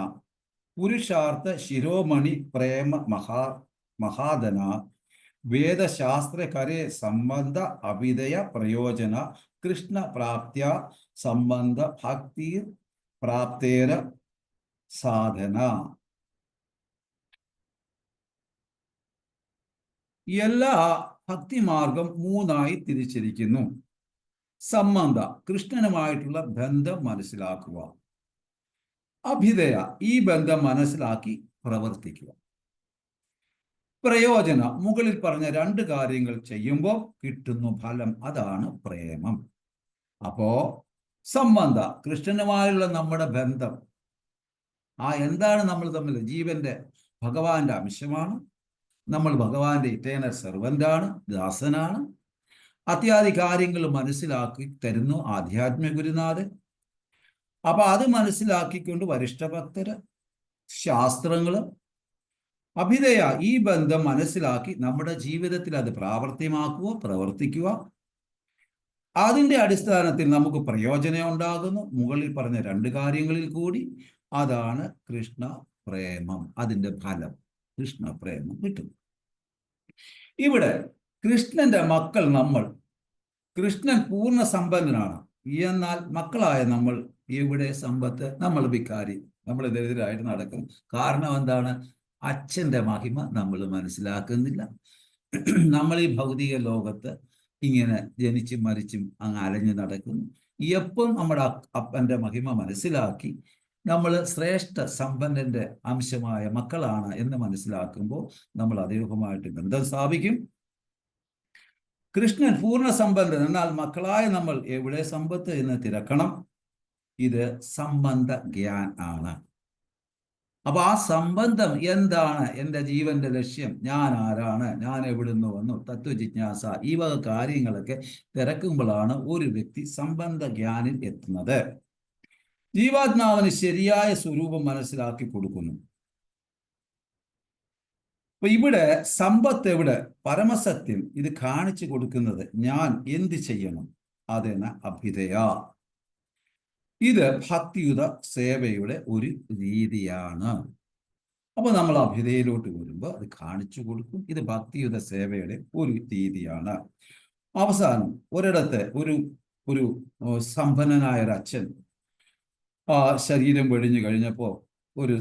പുരുഷാർത്ഥ ശിരോമണി പ്രേമ മഹാദന വേദശാസ്ത്രകരേ സംബന്ധ അഭിദയ പ്രയോജന കൃഷ്ണ പ്രാപ്ത്യ സംബന്ധ ഭക്തി പ്രാപ്തേര സാധന. എല്ലാ ഭക്തിമാർഗം 3ആയി തിരിച്ചിരിക്കുന്നു. സംബന്ധ, കൃഷ്ണനുമായിട്ടുള്ള ബന്ധം മനസ്സിലാക്കുക. അഭിദയ, ഈ ബന്ധം മനസ്സിലാക്കി പ്രവർത്തിക്കുക. പ്രയോജന, മുകളിൽ പറഞ്ഞ 2 കാര്യങ്ങൾ ചെയ്യുമ്പോൾ കിട്ടുന്നു ഫലം, അതാണ് പ്രേമം. അപ്പോ സംബന്ധ, കൃഷ്ണനുമായുള്ള നമ്മുടെ ബന്ധം, എന്താണ് നമ്മൾ തമ്മിൽ? ജീവന്റെ ഭഗവാന്റെ അംശമാണ്. നമ്മൾ ഭഗവാന്റെ ഇറ്റേണൽ സെർവൻ്റാണ്, ദാസനാണ്. അത്യാദി കാര്യങ്ങൾ മനസ്സിലാക്കി തരുന്നു ആധ്യാത്മിക ഗുരുനാഥൻ. അപ്പൊ അത് മനസ്സിലാക്കിക്കൊണ്ട് വരിഷ്ഠഭക്തര്, ശാസ്ത്രങ്ങള്, അഭിദയ, ഈ ബന്ധം മനസ്സിലാക്കി നമ്മുടെ ജീവിതത്തിൽ അത് പ്രാവർത്തികമാക്കുക, പ്രവർത്തിക്കുക. അതിൻ്റെ അടിസ്ഥാനത്തിൽ നമുക്ക് പ്രയോജനം ഉണ്ടാകുന്നു. മുകളിൽ പറഞ്ഞ 2 കാര്യങ്ങളിൽ കൂടി. അതാണ് കൃഷ്ണ പ്രേമം. അതിൻ്റെ ഫലം കൃഷ്ണ പ്രേമം കിട്ടും. ഇവിടെ കൃഷ്ണന്റെ മക്കൾ നമ്മൾ. കൃഷ്ണൻ പൂർണ്ണ സമ്പന്നനാണ്. എന്നാൽ മക്കളായ നമ്മൾ ഇവിടെ സമ്പത്ത്, നമ്മൾ ഭിക്കാരി, നമ്മൾ ദരിദ്രരായിട്ട് നടക്കും. കാരണം എന്താണ്? അച്ഛന്റെ മഹിമ നമ്മൾ മനസ്സിലാക്കുന്നില്ല. നമ്മൾ ഈ ഭൗതിക ലോകത്ത് ഇങ്ങനെ ജനിച്ചും മരിച്ചും അങ്ങ് അലഞ്ഞു നടക്കുന്നു. എപ്പം നമ്മുടെ അപ്പന്റെ മഹിമ മനസ്സിലാക്കി നമ്മൾ ശ്രേഷ്ഠ സമ്പന്നന്റെ അംശമായ മക്കളാണ് എന്ന് മനസ്സിലാക്കുമ്പോൾ നമ്മൾ അദ്ദേഹവുമായിട്ട് ബന്ധം സ്ഥാപിക്കും. കൃഷ്ണൻ പൂർണ്ണ സമ്പന്നൻ. എന്നാൽ മക്കളായ നമ്മൾ എവിടെ സമ്പത്ത് എന്ന് തിരക്കണം. ഇത് സംബന്ധ ജ്ഞാൻ ആണ്. അപ്പൊ ആ സംബന്ധം എന്താണ്? എൻ്റെ ജീവന്റെ ലക്ഷ്യം, ഞാൻ ആരാണ്, ഞാൻ എവിടുന്ന് വന്നു, തത്വജിജ്ഞാസ, ഈ വക കാര്യങ്ങളൊക്കെ തിരക്കുമ്പോഴാണ് ഒരു വ്യക്തി സംബന്ധ ജ്ഞാനിൽ എത്തുന്നത്. ജീവാത്മാവിന് ശരിയായ സ്വരൂപം മനസ്സിലാക്കി കൊടുക്കുന്നു. അപ്പൊ ഇവിടെ സമ്പത്ത് എവിടെ? പരമസത്യം ഇത് കാണിച്ചു കൊടുക്കുന്നത് ഞാൻ എന്ത് ചെയ്യണം, അതെന്ന അഭിദയ. ഇത് ഭക്തിയുത സേവയുടെ ഒരു രീതിയാണ്. അപ്പൊ നമ്മൾ അഭിദയയിലോട്ട് വരുമ്പോൾ അത് കാണിച്ചു കൊടുക്കും. ഇത് ഭക്തിയുത സേവയുടെ ഒരു രീതിയാണ്. അവസാനം ഒരിടത്ത് ഒരു സമ്പന്നനായ ഒരു അച്ഛൻ ശരീരം വെടിഞ്ഞു കഴിഞ്ഞപ്പോൾ ഒരു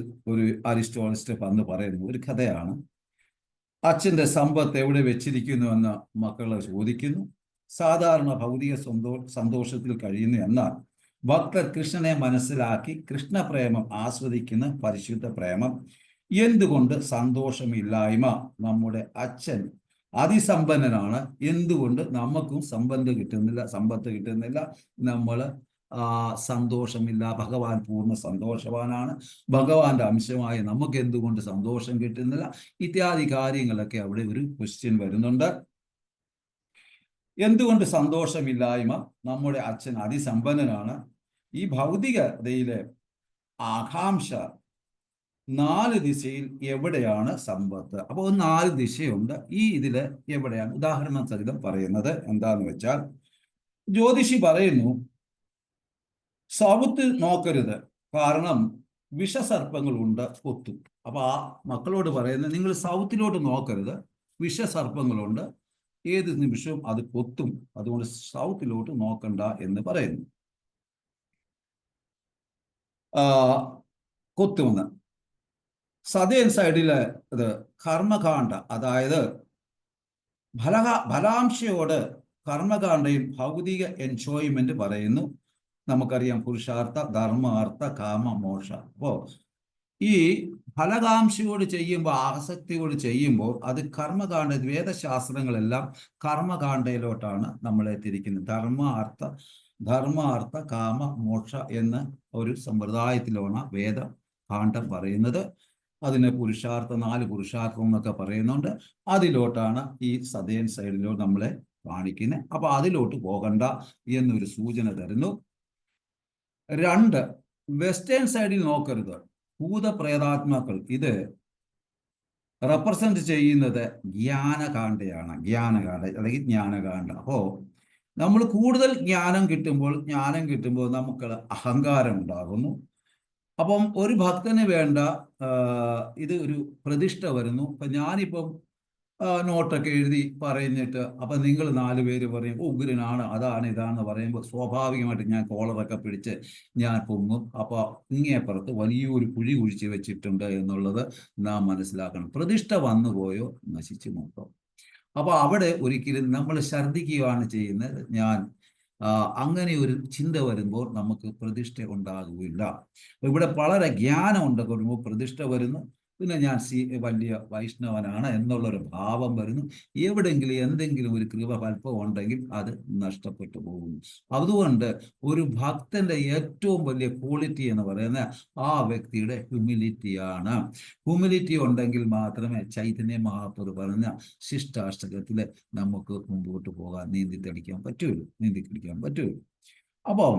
അരിസ്റ്റോളിസ്റ്റ് വന്ന് പറയുന്നു ഒരു കഥയാണ്. അച്ഛൻ്റെ സമ്പത്ത് എവിടെ വെച്ചിരിക്കുന്നു എന്ന് മക്കളെ ചോദിക്കുന്നു. സാധാരണ ഭൗതിക സന്തോഷത്തിൽ കഴിയുന്നു. എന്നാൽ ഭക്തർ കൃഷ്ണനെ മനസ്സിലാക്കി കൃഷ്ണപ്രേമം ആസ്വദിക്കുന്ന പരിശുദ്ധ പ്രേമം. എന്തുകൊണ്ട് സന്തോഷമില്ലായ്മ? നമ്മുടെ അച്ഛൻ അതിസമ്പന്നനാണ്. എന്തുകൊണ്ട് നമുക്കും സമ്പത്ത് കിട്ടുന്നില്ല? നമ്മൾ സന്തോഷമില്ല. ഭഗവാൻ പൂർണ്ണ സന്തോഷവാനാണ്. ഭഗവാന്റെ അംശമായി നമുക്ക് എന്തുകൊണ്ട് സന്തോഷം കിട്ടുന്നില്ല? ഇത്യാദി കാര്യങ്ങളൊക്കെ അവിടെ ഒരു ക്വസ്റ്റ്യൻ വരുന്നുണ്ട്. എന്തുകൊണ്ട് സന്തോഷമില്ലായ്മ? നമ്മുടെ അച്ഛൻ അതിസമ്പന്നനാണ്. ഈ ഭൗതികതയിലെ ആകാംക്ഷ 4 ദിശയിൽ എവിടെയാണ് സമ്പത്ത്? അപ്പോൾ 4 ദിശയുണ്ട്. ഇതില് എവിടെയാണ്? ഉദാഹരണം സഹിതം പറയുന്നത് എന്താന്ന് വെച്ചാൽ, ജ്യോതിഷി പറയുന്നു സൗത്ത് നോക്കരുത്, കാരണം വിഷസർപ്പങ്ങളുണ്ട്, കൊത്തും. അപ്പൊ ആ മക്കളോട് പറയുന്നത്, നിങ്ങൾ സൗത്തിലോട്ട് നോക്കരുത്, വിഷസർപ്പങ്ങളുണ്ട്, ഏത് നിമിഷവും അത് കൊത്തും, അതുകൊണ്ട് സൗത്തിലോട്ട് നോക്കണ്ട എന്ന് പറയുന്നു. കൊത്തുമെന്ന്. സദേൺ സൈഡില് ഇത് കർമ്മകാണ്ഡ, അതായത് ഫലാംശയോട് കർമ്മകാണ്ഡയും ഭൗതിക എൻജോയ്മെന്റ് പറയുന്നു. നമുക്കറിയാം പുരുഷാർത്ഥ, ധർമാർത്ഥ, കാമ, മോക്ഷ. അപ്പോ ഈ ഫലകാംക്ഷയോട് ചെയ്യുമ്പോൾ, ആസക്തിയോട് ചെയ്യുമ്പോൾ അത് കർമ്മകാണ്ഡ, വേദശാസ്ത്രങ്ങളെല്ലാം കർമ്മകാണ്ഡയിലോട്ടാണ് നമ്മളെ തിരിക്കുന്നത്. ധർമാർത്ഥ, കാമ, മോക്ഷ എന്ന ഒരു സമ്പ്രദായത്തിലാണ് വേദകാണ്ഡം പറയുന്നത്. അതിന് 4 പുരുഷാർത്ഥം എന്നൊക്കെ പറയുന്നുണ്ട്. അതിലോട്ടാണ് ഈ സദേൺ സൈഡിലോ നമ്മളെ കാണിക്കുന്നത്. അപ്പൊ അതിലോട്ട് പോകണ്ട എന്നൊരു സൂചന തരുന്നു. 2, വെസ്റ്റേൺ സൈഡിൽ നോക്കരുത്, ഭൂതപ്രേതാത്മാക്കൾ. ഇത് റെപ്രസെന്റ് ചെയ്യുന്നത് ജ്ഞാനകാണ്ഡയാണ്. അല്ലെങ്കിൽ ജ്ഞാനകാണ്ഡ. അപ്പോ നമ്മൾ കൂടുതൽ ജ്ഞാനം കിട്ടുമ്പോൾ നമുക്ക് അഹങ്കാരം ഉണ്ടാകുന്നു. അപ്പം ഒരു ഭക്തന് വേണ്ട ഇത് ഒരു പ്രതിഷ്ഠ വരുന്നു. അപ്പൊ ഞാനിപ്പം നോട്ടൊക്കെ എഴുതി പറഞ്ഞിട്ട് അപ്പൊ നിങ്ങൾ 4 പേര് പറയും ഉഗ്രനാണ്, അതാണ് ഇതാണെന്ന് പറയുമ്പോൾ സ്വാഭാവികമായിട്ട് ഞാൻ കോളറൊക്കെ പിടിച്ച് ഞാൻ പൊങ്ങും. അപ്പൊ ഇങ്ങേപ്പുറത്ത് വലിയൊരു കുഴി കുഴിച്ച് വെച്ചിട്ടുണ്ട് എന്നുള്ളത് നാം മനസ്സിലാക്കണം. പ്രതിഷ്ഠ വന്നുപോയോ നശിച്ചു നോക്കാം. അപ്പൊ അവിടെ ഒരിക്കലും നമ്മൾ ഛർദ്ദിക്കുകയാണ് ചെയ്യുന്നത്. അങ്ങനെ ഒരു ചിന്ത വരുമ്പോൾ നമുക്ക് പ്രതിഷ്ഠ ഉണ്ടാകുകയില്ല. ഇവിടെ വളരെ ജ്ഞാനം ഉണ്ടാകുമ്പോൾ പ്രതിഷ്ഠ വരുന്നു. പിന്നെ ഞാൻ വലിയ വൈഷ്ണവനാണ് എന്നുള്ളൊരു ഭാവം വരുന്നു. എവിടെയെങ്കിലും എന്തെങ്കിലും ഒരു കൃപകൽപ്പം ഉണ്ടെങ്കിൽ അത് നഷ്ടപ്പെട്ടു പോകുന്നു. അതുകൊണ്ട് ഒരു ഭക്തന്റെ ഏറ്റവും വലിയ ക്വാളിറ്റി എന്ന് പറയുന്നത് ആ വ്യക്തിയുടെ ഹ്യൂമിലിറ്റിയാണ്. ഹ്യൂമിലിറ്റി ഉണ്ടെങ്കിൽ മാത്രമേ ചൈതന്യ മഹാപ്രഭു പറഞ്ഞ ശിഷ്ടാഷ്ടകത്തില് നമുക്ക് മുമ്പോട്ട് പോകാൻ നീന്തിക്കടിക്കാൻ പറ്റുള്ളൂ. അപ്പം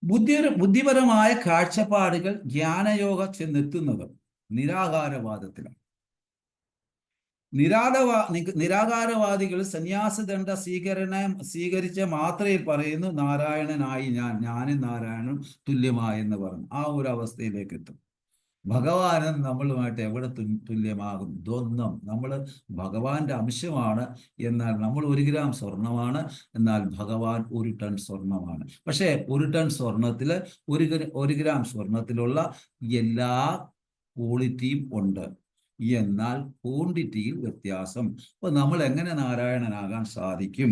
ബുദ്ധിപരമായ കാഴ്ചപ്പാടുകൾ ജ്ഞാനയോഗ ചെന്നെത്തുന്നത് നിരാകാരവാദത്തിലാണ്. നിരാകാരവാദികൾ സന്യാസദണ്ഡ സ്വീകരിച്ച മാത്രയിൽ പറയുന്നു നാരായണനായി ഞാനും നാരായണനും തുല്യമായെന്ന് പറഞ്ഞു. ആ ഒരു അവസ്ഥയിലേക്ക് എത്തും. ഭഗവാനും നമ്മളുമായിട്ട് എവിടെ തുല്യമാകും? ദ്വന്ദ്ം. നമ്മൾ ഭഗവാന്റെ അംശമാണ്, എന്നാൽ നമ്മൾ 1 ഗ്രാം സ്വർണമാണ്, എന്നാൽ ഭഗവാൻ 1 ടൺ സ്വർണമാണ്. പക്ഷേ 1 ടൺ സ്വർണത്തിൽ 1 ഗ്രാം സ്വർണത്തിലുള്ള എല്ലാ ക്വാളിറ്റിയും ഉണ്ട്, എന്നാൽ ക്വാണ്ടിറ്റിയിൽ വ്യത്യാസം. അപ്പൊ നമ്മൾ എങ്ങനെ നാരായണനാകാൻ സാധിക്കും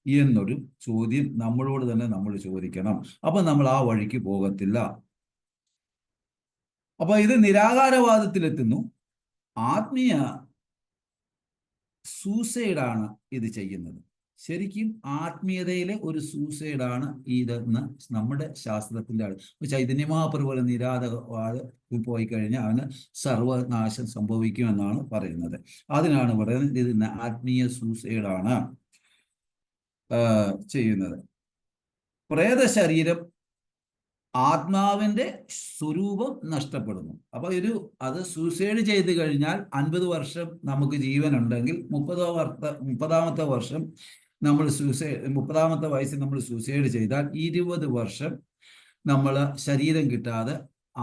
എന്നൊരു ചോദ്യം നമ്മളോട് തന്നെ നമ്മൾ ചോദിക്കണം. അപ്പൊ നമ്മൾ ആ വഴിക്ക് പോകത്തില്ല. അപ്പൊ ഇത് നിരാകാരവാദത്തിലെത്തുന്നു. ആത്മീയ സൂസൈഡാണ് ഇത് ചെയ്യുന്നത്. ശരിക്കും ആത്മീയതയിലെ ഒരു സൂസൈഡാണ് ഇതെന്ന് നമ്മുടെ ശാസ്ത്രത്തിന്റെ ചൈതന്യ മഹാപ്രഭു നിരാകാരവാദം പോയി കഴിഞ്ഞാൽ അവന് സർവനാശം സംഭവിക്കുമെന്നാണ് പറയുന്നത്. അതിനാണ് പറയുന്നത് ഇത് ആത്മീയ സൂസൈഡാണ് ചെയ്യുന്നത്. പ്രേതശരീരം ആത്മാവിന്റെ സ്വരൂപം നഷ്ടപ്പെടുന്നു. അപ്പൊ അത് സൂസൈഡ് ചെയ്ത് കഴിഞ്ഞാൽ 50 വർഷം നമുക്ക് ജീവൻ ഉണ്ടെങ്കിൽ 30ാമത്തെ വർഷം നമ്മൾ 30ാമത്തെ വയസ്സിൽ നമ്മൾ സൂസൈഡ് ചെയ്താൽ 20 വർഷം നമ്മൾ ശരീരം കിട്ടാതെ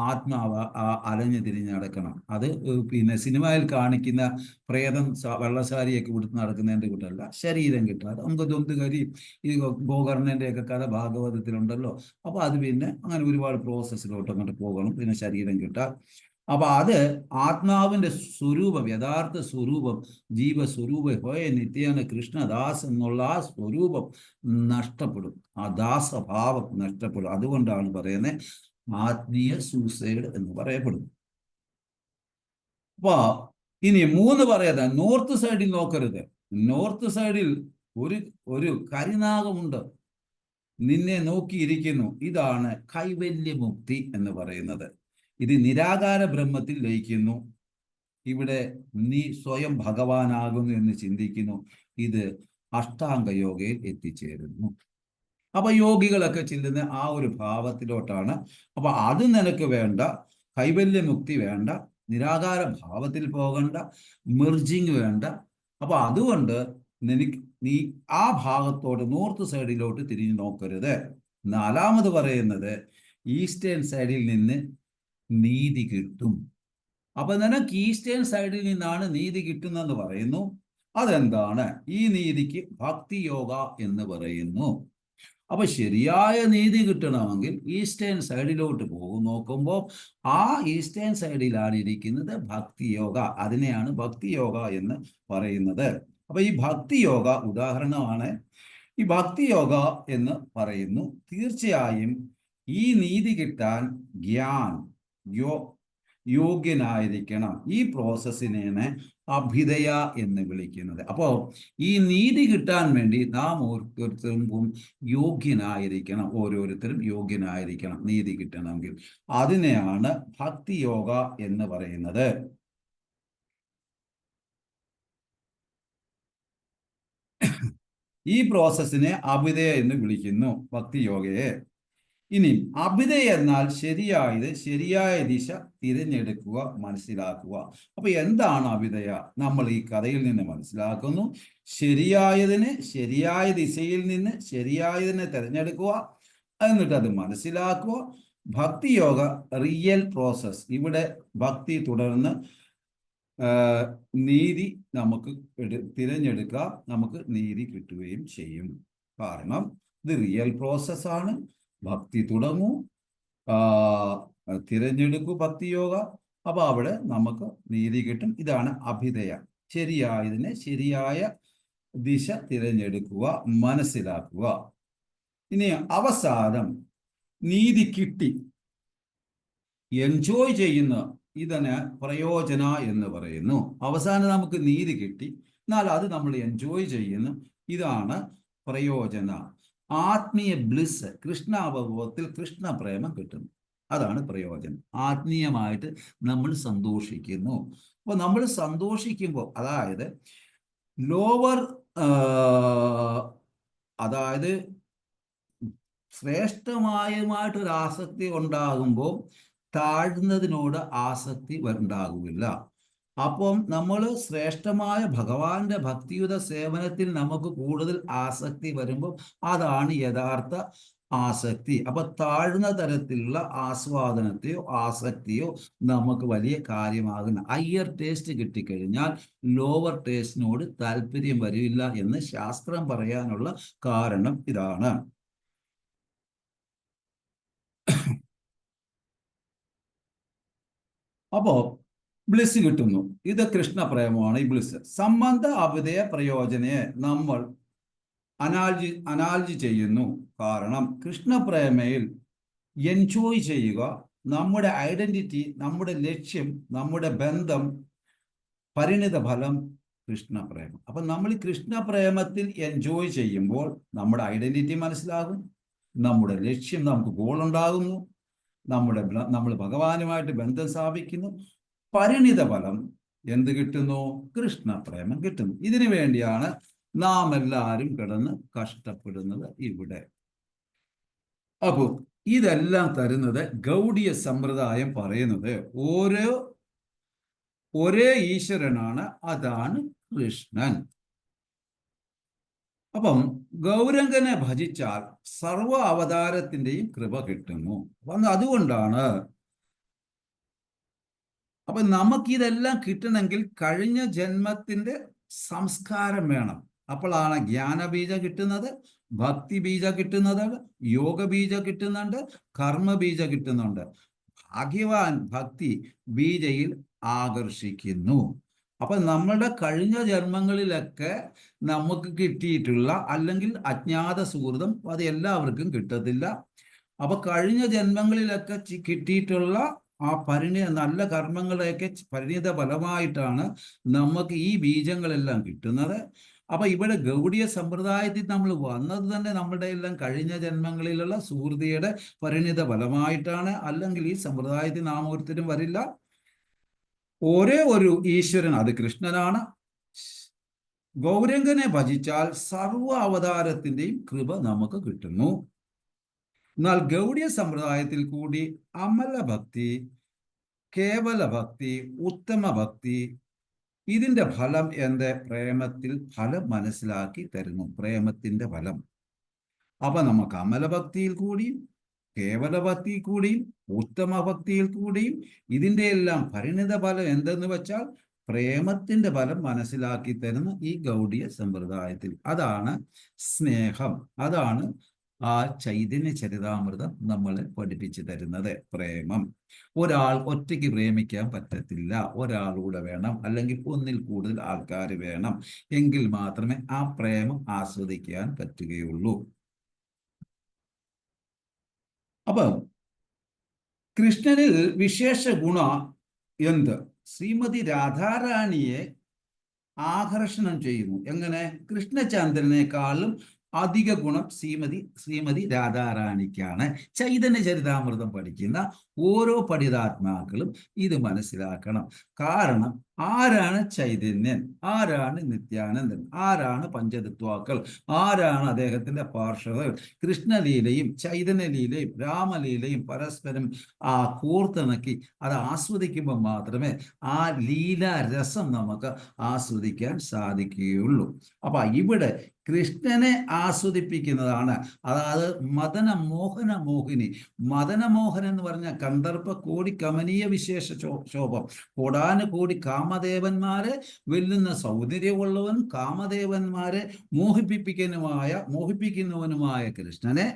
ആത്മാവ് അലഞ്ഞു തിരിഞ്ഞ് നടക്കണം. അത് പിന്നെ സിനിമയിൽ കാണിക്കുന്ന പ്രേതം വെള്ളസാരിയൊക്കെ കൊടുത്ത് നടക്കുന്നതിൻ്റെ കൂട്ടല്ല, ശരീരം കിട്ടാതെ. നമുക്ക് ദ്വന്ദ്കരി ഈ ഗോകർണന്റെ ഒക്കെ കഥ ഭാഗവതത്തിലുണ്ടല്ലോ. അപ്പൊ അത് പിന്നെ അങ്ങനെ ഒരുപാട് പ്രോസസ്സിലോട്ട് അങ്ങോട്ട് പോകണം, പിന്നെ ശരീരം കിട്ടാൻ. അപ്പൊ അത് ആത്മാവിന്റെ സ്വരൂപം, യഥാർത്ഥ സ്വരൂപം, ജീവസ്വരൂപം ഹോയ നിത്യേന കൃഷ്ണദാസ് എന്നുള്ള ആ സ്വരൂപം നഷ്ടപ്പെടും, ആ ദാസഭാവം നഷ്ടപ്പെടും. അതുകൊണ്ടാണ് പറയുന്നത് ആത്മീയ സൂസൈഡ് എന്ന് പറയപ്പെടുന്നു. അപ്പൊ ഇനി മൂന്ന് പറയാതെ നോർത്ത് സൈഡിൽ നോക്കരുത്. നോർത്ത് സൈഡിൽ ഒരു ഒരു കരിനാഗമുണ്ട്, നിന്നെ നോക്കിയിരിക്കുന്നു. ഇതാണ് കൈവല്യമുക്തി എന്ന് പറയുന്നത്. ഇത് നിരാകാര ബ്രഹ്മത്തിൽ ലയിക്കുന്നു. ഇവിടെ നീ സ്വയം ഭഗവാനാകുന്നു എന്ന് ചിന്തിക്കുന്നു. ഇത് അഷ്ടാംഗ യോഗയിൽ എത്തിച്ചേരുന്നു. അപ്പൊ യോഗികളൊക്കെ ചെല്ലുന്ന ആ ഒരു ഭാവത്തിലോട്ടാണ്. അപ്പൊ അത് നിനക്ക് വേണ്ട, കൈവല്യമുക്തി വേണ്ട, നിരാകാര ഭാവത്തിൽ പോകണ്ട, മെർജിങ് വേണ്ട. അപ്പൊ അതുകൊണ്ട് നീ ആ ഭാഗത്തോട്ട് നോർത്ത് സൈഡിലോട്ട് തിരിഞ്ഞു നോക്കരുത്. നാലാമത് പറയുന്നത് ഈസ്റ്റേൺ സൈഡിൽ നിന്ന് നീതി കിട്ടും. അപ്പൊ നിനക്ക് ഈസ്റ്റേൺ സൈഡിൽ നിന്നാണ് നീതി കിട്ടുന്നതെന്ന് പറയുന്നു. അതെന്താണ്? ഈ നീതിക്ക് ഭക്തി യോഗ എന്ന് പറയുന്നു. അപ്പൊ ശരിയായ നീതി കിട്ടണമെങ്കിൽ ഈസ്റ്റേൺ സൈഡിലോട്ട് പോകും നോക്കുമ്പോൾ ആ ഈസ്റ്റേൺ സൈഡിലാണ് ഇരിക്കുന്നത് ഭക്തി യോഗ. അതിനെയാണ് ഭക്തി യോഗ എന്ന് പറയുന്നത്. അപ്പൊ ഈ ഭക്തി യോഗ ഉദാഹരണമാണ്. ഈ ഭക്തി യോഗ എന്ന് പറയുന്നു. തീർച്ചയായും ഈ നീതി കിട്ടാൻ യോഗ്യനായിരിക്കണം. ഈ പ്രോസസ്സിനെയാണ് അഭിദയ എന്ന് വിളിക്കുന്നത്. അപ്പോൾ ഈ നീതി കിട്ടാൻ വേണ്ടി നാം ഓരോരുത്തരും യോഗ്യനായിരിക്കണം. ഓരോരുത്തരും യോഗ്യനായിരിക്കണം നീതി കിട്ടണമെങ്കിൽ. അതിനെയാണ് ഭക്തി യോഗ എന്ന് പറയുന്നത്. ഈ പ്രോസസ്സിനെ അഭിദയ എന്ന് വിളിക്കുന്നു, ഭക്തി യോഗയെ. ഇനി അഭിദയ എന്നാൽ ശരിയായ ദിശ തിരഞ്ഞെടുക്കുക, മനസ്സിലാക്കുക. അപ്പൊ എന്താണ് അഭിദയ? നമ്മൾ ഈ കഥയിൽ നിന്ന് മനസ്സിലാക്കുന്നു. ശരിയായ ദിശയിൽ നിന്ന് ശരിയായതിനെ തിരഞ്ഞെടുക്കുക, എന്നിട്ട് അത് മനസ്സിലാക്കുക. ഭക്തിയോഗ റിയൽ പ്രോസസ്. ഇവിടെ ഭക്തി തുടർന്ന് നീതി നമുക്ക് തിരഞ്ഞെടുക്കാം, നമുക്ക് നീതി കിട്ടുകയും ചെയ്യും. കാരണം ഇത് റിയൽ പ്രോസസ്സാണ്. ഭക്തി തുടങ്ങൂ, തിരഞ്ഞെടുക്കൂ ഭക്തിയോഗ. അപ്പൊ അവിടെ നമുക്ക് നീതി കിട്ടും. ഇതാണ് അഭിദയ. ശരിയായതിനെ ശരിയായ ദിശ തിരഞ്ഞെടുക്കുക, മനസ്സിലാക്കുക. ഇനി അവസാനം നീതി കിട്ടി, എൻജോയ് ചെയ്യുന്ന ഇതിനെ പ്രയോജന എന്ന് പറയുന്നു. അവസാനം നമുക്ക് നീതി കിട്ടി, എന്നാൽ അത് നമ്മൾ എൻജോയ് ചെയ്യുന്നു. ഇതാണ് പ്രയോജന. ആത്മീയ ബ്ലിസ്, കൃഷ്ണാവബോധത്തിൽ കൃഷ്ണപ്രേമം കിട്ടുന്നു. അതാണ് പ്രയോജനം. ആത്മീയമായിട്ട് നമ്മൾ സന്തോഷിക്കുന്നു. അപ്പോൾ നമ്മൾ സന്തോഷിക്കുമ്പോൾ, അതായത് അതായത് ശ്രേഷ്ഠമായുമായിട്ടൊരു ആസക്തി ഉണ്ടാകുമ്പോൾ താഴ്ന്നതിനോട് ആസക്തി ഉണ്ടാകുകയില്ല. അപ്പം നമ്മൾ ശ്രേഷ്ഠമായ ഭഗവാന്റെ ഭക്തിയുത സേവനത്തിൽ നമുക്ക് കൂടുതൽ ആസക്തി വരുമ്പോൾ അതാണ് യഥാർത്ഥ ആസക്തി. അപ്പൊ താഴ്ന്ന തരത്തിലുള്ള ആസ്വാദനത്തെയോ ആസക്തിയോ നമുക്ക് വലിയ കാര്യമാകുന്ന ഹയർ ടേസ്റ്റ് കിട്ടിക്കഴിഞ്ഞാൽ ലോവർ ടേസ്റ്റിനോട് താല്പര്യം വരില്ല എന്ന് ശാസ്ത്രം പറയാനുള്ള കാരണം ഇതാണ്. അപ്പോ ബ്ലിസ് കിട്ടുന്നു. ഇത് കൃഷ്ണപ്രേമമാണ്. ഈ ബ്ലിസ് സംബന്ധ അഭിദയ പ്രയോജനയെ നമ്മൾ അനാലജി ചെയ്യുന്നു. കാരണം കൃഷ്ണപ്രേമയിൽ എൻജോയ് ചെയ്യുക, നമ്മുടെ ഐഡന്റിറ്റി, നമ്മുടെ ലക്ഷ്യം, നമ്മുടെ ബന്ധം, പരിണിത ഫലം കൃഷ്ണപ്രേമം. അപ്പൊ നമ്മൾ കൃഷ്ണപ്രേമത്തിൽ എൻജോയ് ചെയ്യുമ്പോൾ നമ്മുടെ ഐഡന്റിറ്റി മനസ്സിലാകും, നമ്മുടെ ലക്ഷ്യം, നമുക്ക് ഗോൾ ഉണ്ടാകുന്നു, നമ്മൾ ഭഗവാനുമായിട്ട് ബന്ധം സ്ഥാപിക്കുന്നു. പരിണിത ഫലം എന്ത് കിട്ടുന്നു? കൃഷ്ണപ്രേമം കിട്ടുന്നു. ഇതിനു വേണ്ടിയാണ് നാം എല്ലാവരും കിടന്ന് കഷ്ടപ്പെടുന്നത് ഇവിടെ. അപ്പോൾ ഇതെല്ലാം തരുന്നത് ഗൗഡിയ സമ്പ്രദായം പറയുന്നത് ഒരേ ഈശ്വരനാണ്, അതാണ് കൃഷ്ണൻ. അപ്പം ഗൗരംഗനെ ഭജിച്ചാൽ സർവ അവതാരത്തിന്റെയും കൃപ കിട്ടുന്നു. അതുകൊണ്ടാണ് അപ്പൊ നമുക്കിതെല്ലാം കിട്ടണമെങ്കിൽ കഴിഞ്ഞ ജന്മത്തിന്റെ സംസ്കാരം വേണം. അപ്പോഴാണ് ജ്ഞാനബീജ കിട്ടുന്നത്, ഭക്തി ബീജ കിട്ടുന്നത്, യോഗ ബീജ കിട്ടുന്നുണ്ട്, കർമ്മബീജ കിട്ടുന്നുണ്ട്. ഭാഗ്യവാൻ ഭക്തി ബീജയിൽ ആകർഷിക്കുന്നു. അപ്പൊ നമ്മളുടെ കഴിഞ്ഞ ജന്മങ്ങളിലൊക്കെ നമുക്ക് കിട്ടിയിട്ടുള്ള അല്ലെങ്കിൽ അജ്ഞാത സുഹൃതം അത് എല്ലാവർക്കും കിട്ടത്തില്ല. അപ്പൊ കഴിഞ്ഞ ജന്മങ്ങളിലൊക്കെ കിട്ടിയിട്ടുള്ള ആ നല്ല കർമ്മങ്ങളെയൊക്കെ പരിണിത ഫലമായിട്ടാണ് നമുക്ക് ഈ ബീജങ്ങളെല്ലാം കിട്ടുന്നത്. അപ്പൊ ഇവിടെ ഗൗഡീയ സമ്പ്രദായത്തിൽ നമ്മൾ വന്നത് തന്നെ നമ്മുടെ എല്ലാം കഴിഞ്ഞ ജന്മങ്ങളിലുള്ള സുഹൃതിയുടെ പരിണിത ഫലമായിട്ടാണ്. അല്ലെങ്കിൽ ഈ സമ്പ്രദായത്തിൽ നാം ഓരോരുത്തരും വരില്ല. ഒരേ ഒരു ഈശ്വരൻ, അത് കൃഷ്ണനാണ്. ഗൗരംഗനെ ഭജിച്ചാൽ സർവ അവതാരത്തിന്റെയും കൃപ നമുക്ക് കിട്ടുന്നു. എന്നാൽ ഗൗഡീയ സമ്പ്രദായത്തിൽ കൂടി അമല ഭക്തി, കേവല ഭക്തി, ഉത്തമ ഭക്തി, ഇതിന്റെ ഫലം എന്ത്? പ്രേമത്തിൽ ഫലം മനസ്സിലാക്കി തരുന്നു. പ്രേമത്തിന്റെ ഫലം. അപ്പൊ നമുക്ക് അമലഭക്തിയിൽ കൂടിയും കേവല ഭക്തിയിൽ കൂടിയും ഉത്തമ ഭക്തിയിൽ കൂടിയും ഇതിന്റെ എല്ലാം പരിണിത ഫലം എന്തെന്ന് വെച്ചാൽ പ്രേമത്തിന്റെ ഫലം മനസ്സിലാക്കി തരുന്ന ഈ ഗൗഡീയ സമ്പ്രദായത്തിൽ അതാണ് സ്നേഹം. അതാണ് ആ ചൈതന്യ ചരിതാമൃതം നമ്മളെ പഠിപ്പിച്ചു തരുന്നത്. പ്രേമം. ഒരാൾ ഒറ്റയ്ക്ക് പ്രേമിക്കാൻ പറ്റത്തില്ല. ഒരാളൂടെ വേണം, അല്ലെങ്കിൽ ഒന്നിൽ കൂടുതൽ ആൾക്കാർ വേണം. എങ്കിൽ മാത്രമേ ആ പ്രേമം ആസ്വദിക്കാൻ പറ്റുകയുള്ളൂ. അപ്പൊ കൃഷ്ണനിൽ വിശേഷ ഗുണ എന്ത്? ശ്രീമതി രാധാറാണിയെ ആകർഷണം ചെയ്യുന്നു. എങ്ങനെ? കൃഷ്ണചന്ദ്രനേക്കാളും അധിക ഗുണം ശ്രീമതി രാധാറാണിക്കാണ്. ചൈതന്യ ചരിതാമൃതം പഠിക്കുന്ന ഓരോ പഠിതാത്മാക്കളും ഇത് മനസ്സിലാക്കണം. കാരണം ആരാണ് ചൈതന്യൻ? ആരാണ് നിത്യാനന്ദൻ? ആരാണ് പഞ്ചതത്വാക്കൾ? ആരാണ് അദ്ദേഹത്തിന്റെ പാർഷദർ? കൃഷ്ണലീലയും ചൈതന്യലീലയും രാമലീലയും പരസ്പരം കൂർത്തിണക്കി അത് ആസ്വദിക്കുമ്പോൾ മാത്രമേ ആ ലീലാരസം നമുക്ക് ആസ്വദിക്കാൻ സാധിക്കുകയുള്ളൂ. അപ്പൊ ഇവിടെ കൃഷ്ണനെ ആസ്വദിപ്പിക്കുന്നതാണ്. അതായത് മദന മോഹിനി. മദനമോഹൻ എന്ന് പറഞ്ഞാൽ കന്ദർപ്പ കോടി കമനീയ വിശേഷ ശോഭം. കോടാനുകോടി കാമദേവന്മാരെ വെല്ലുന്ന സൗന്ദര്യമുള്ളവൻ, കാമദേവന്മാരെ മോഹിപ്പിക്കുന്നവനുമായ കൃഷ്ണനെ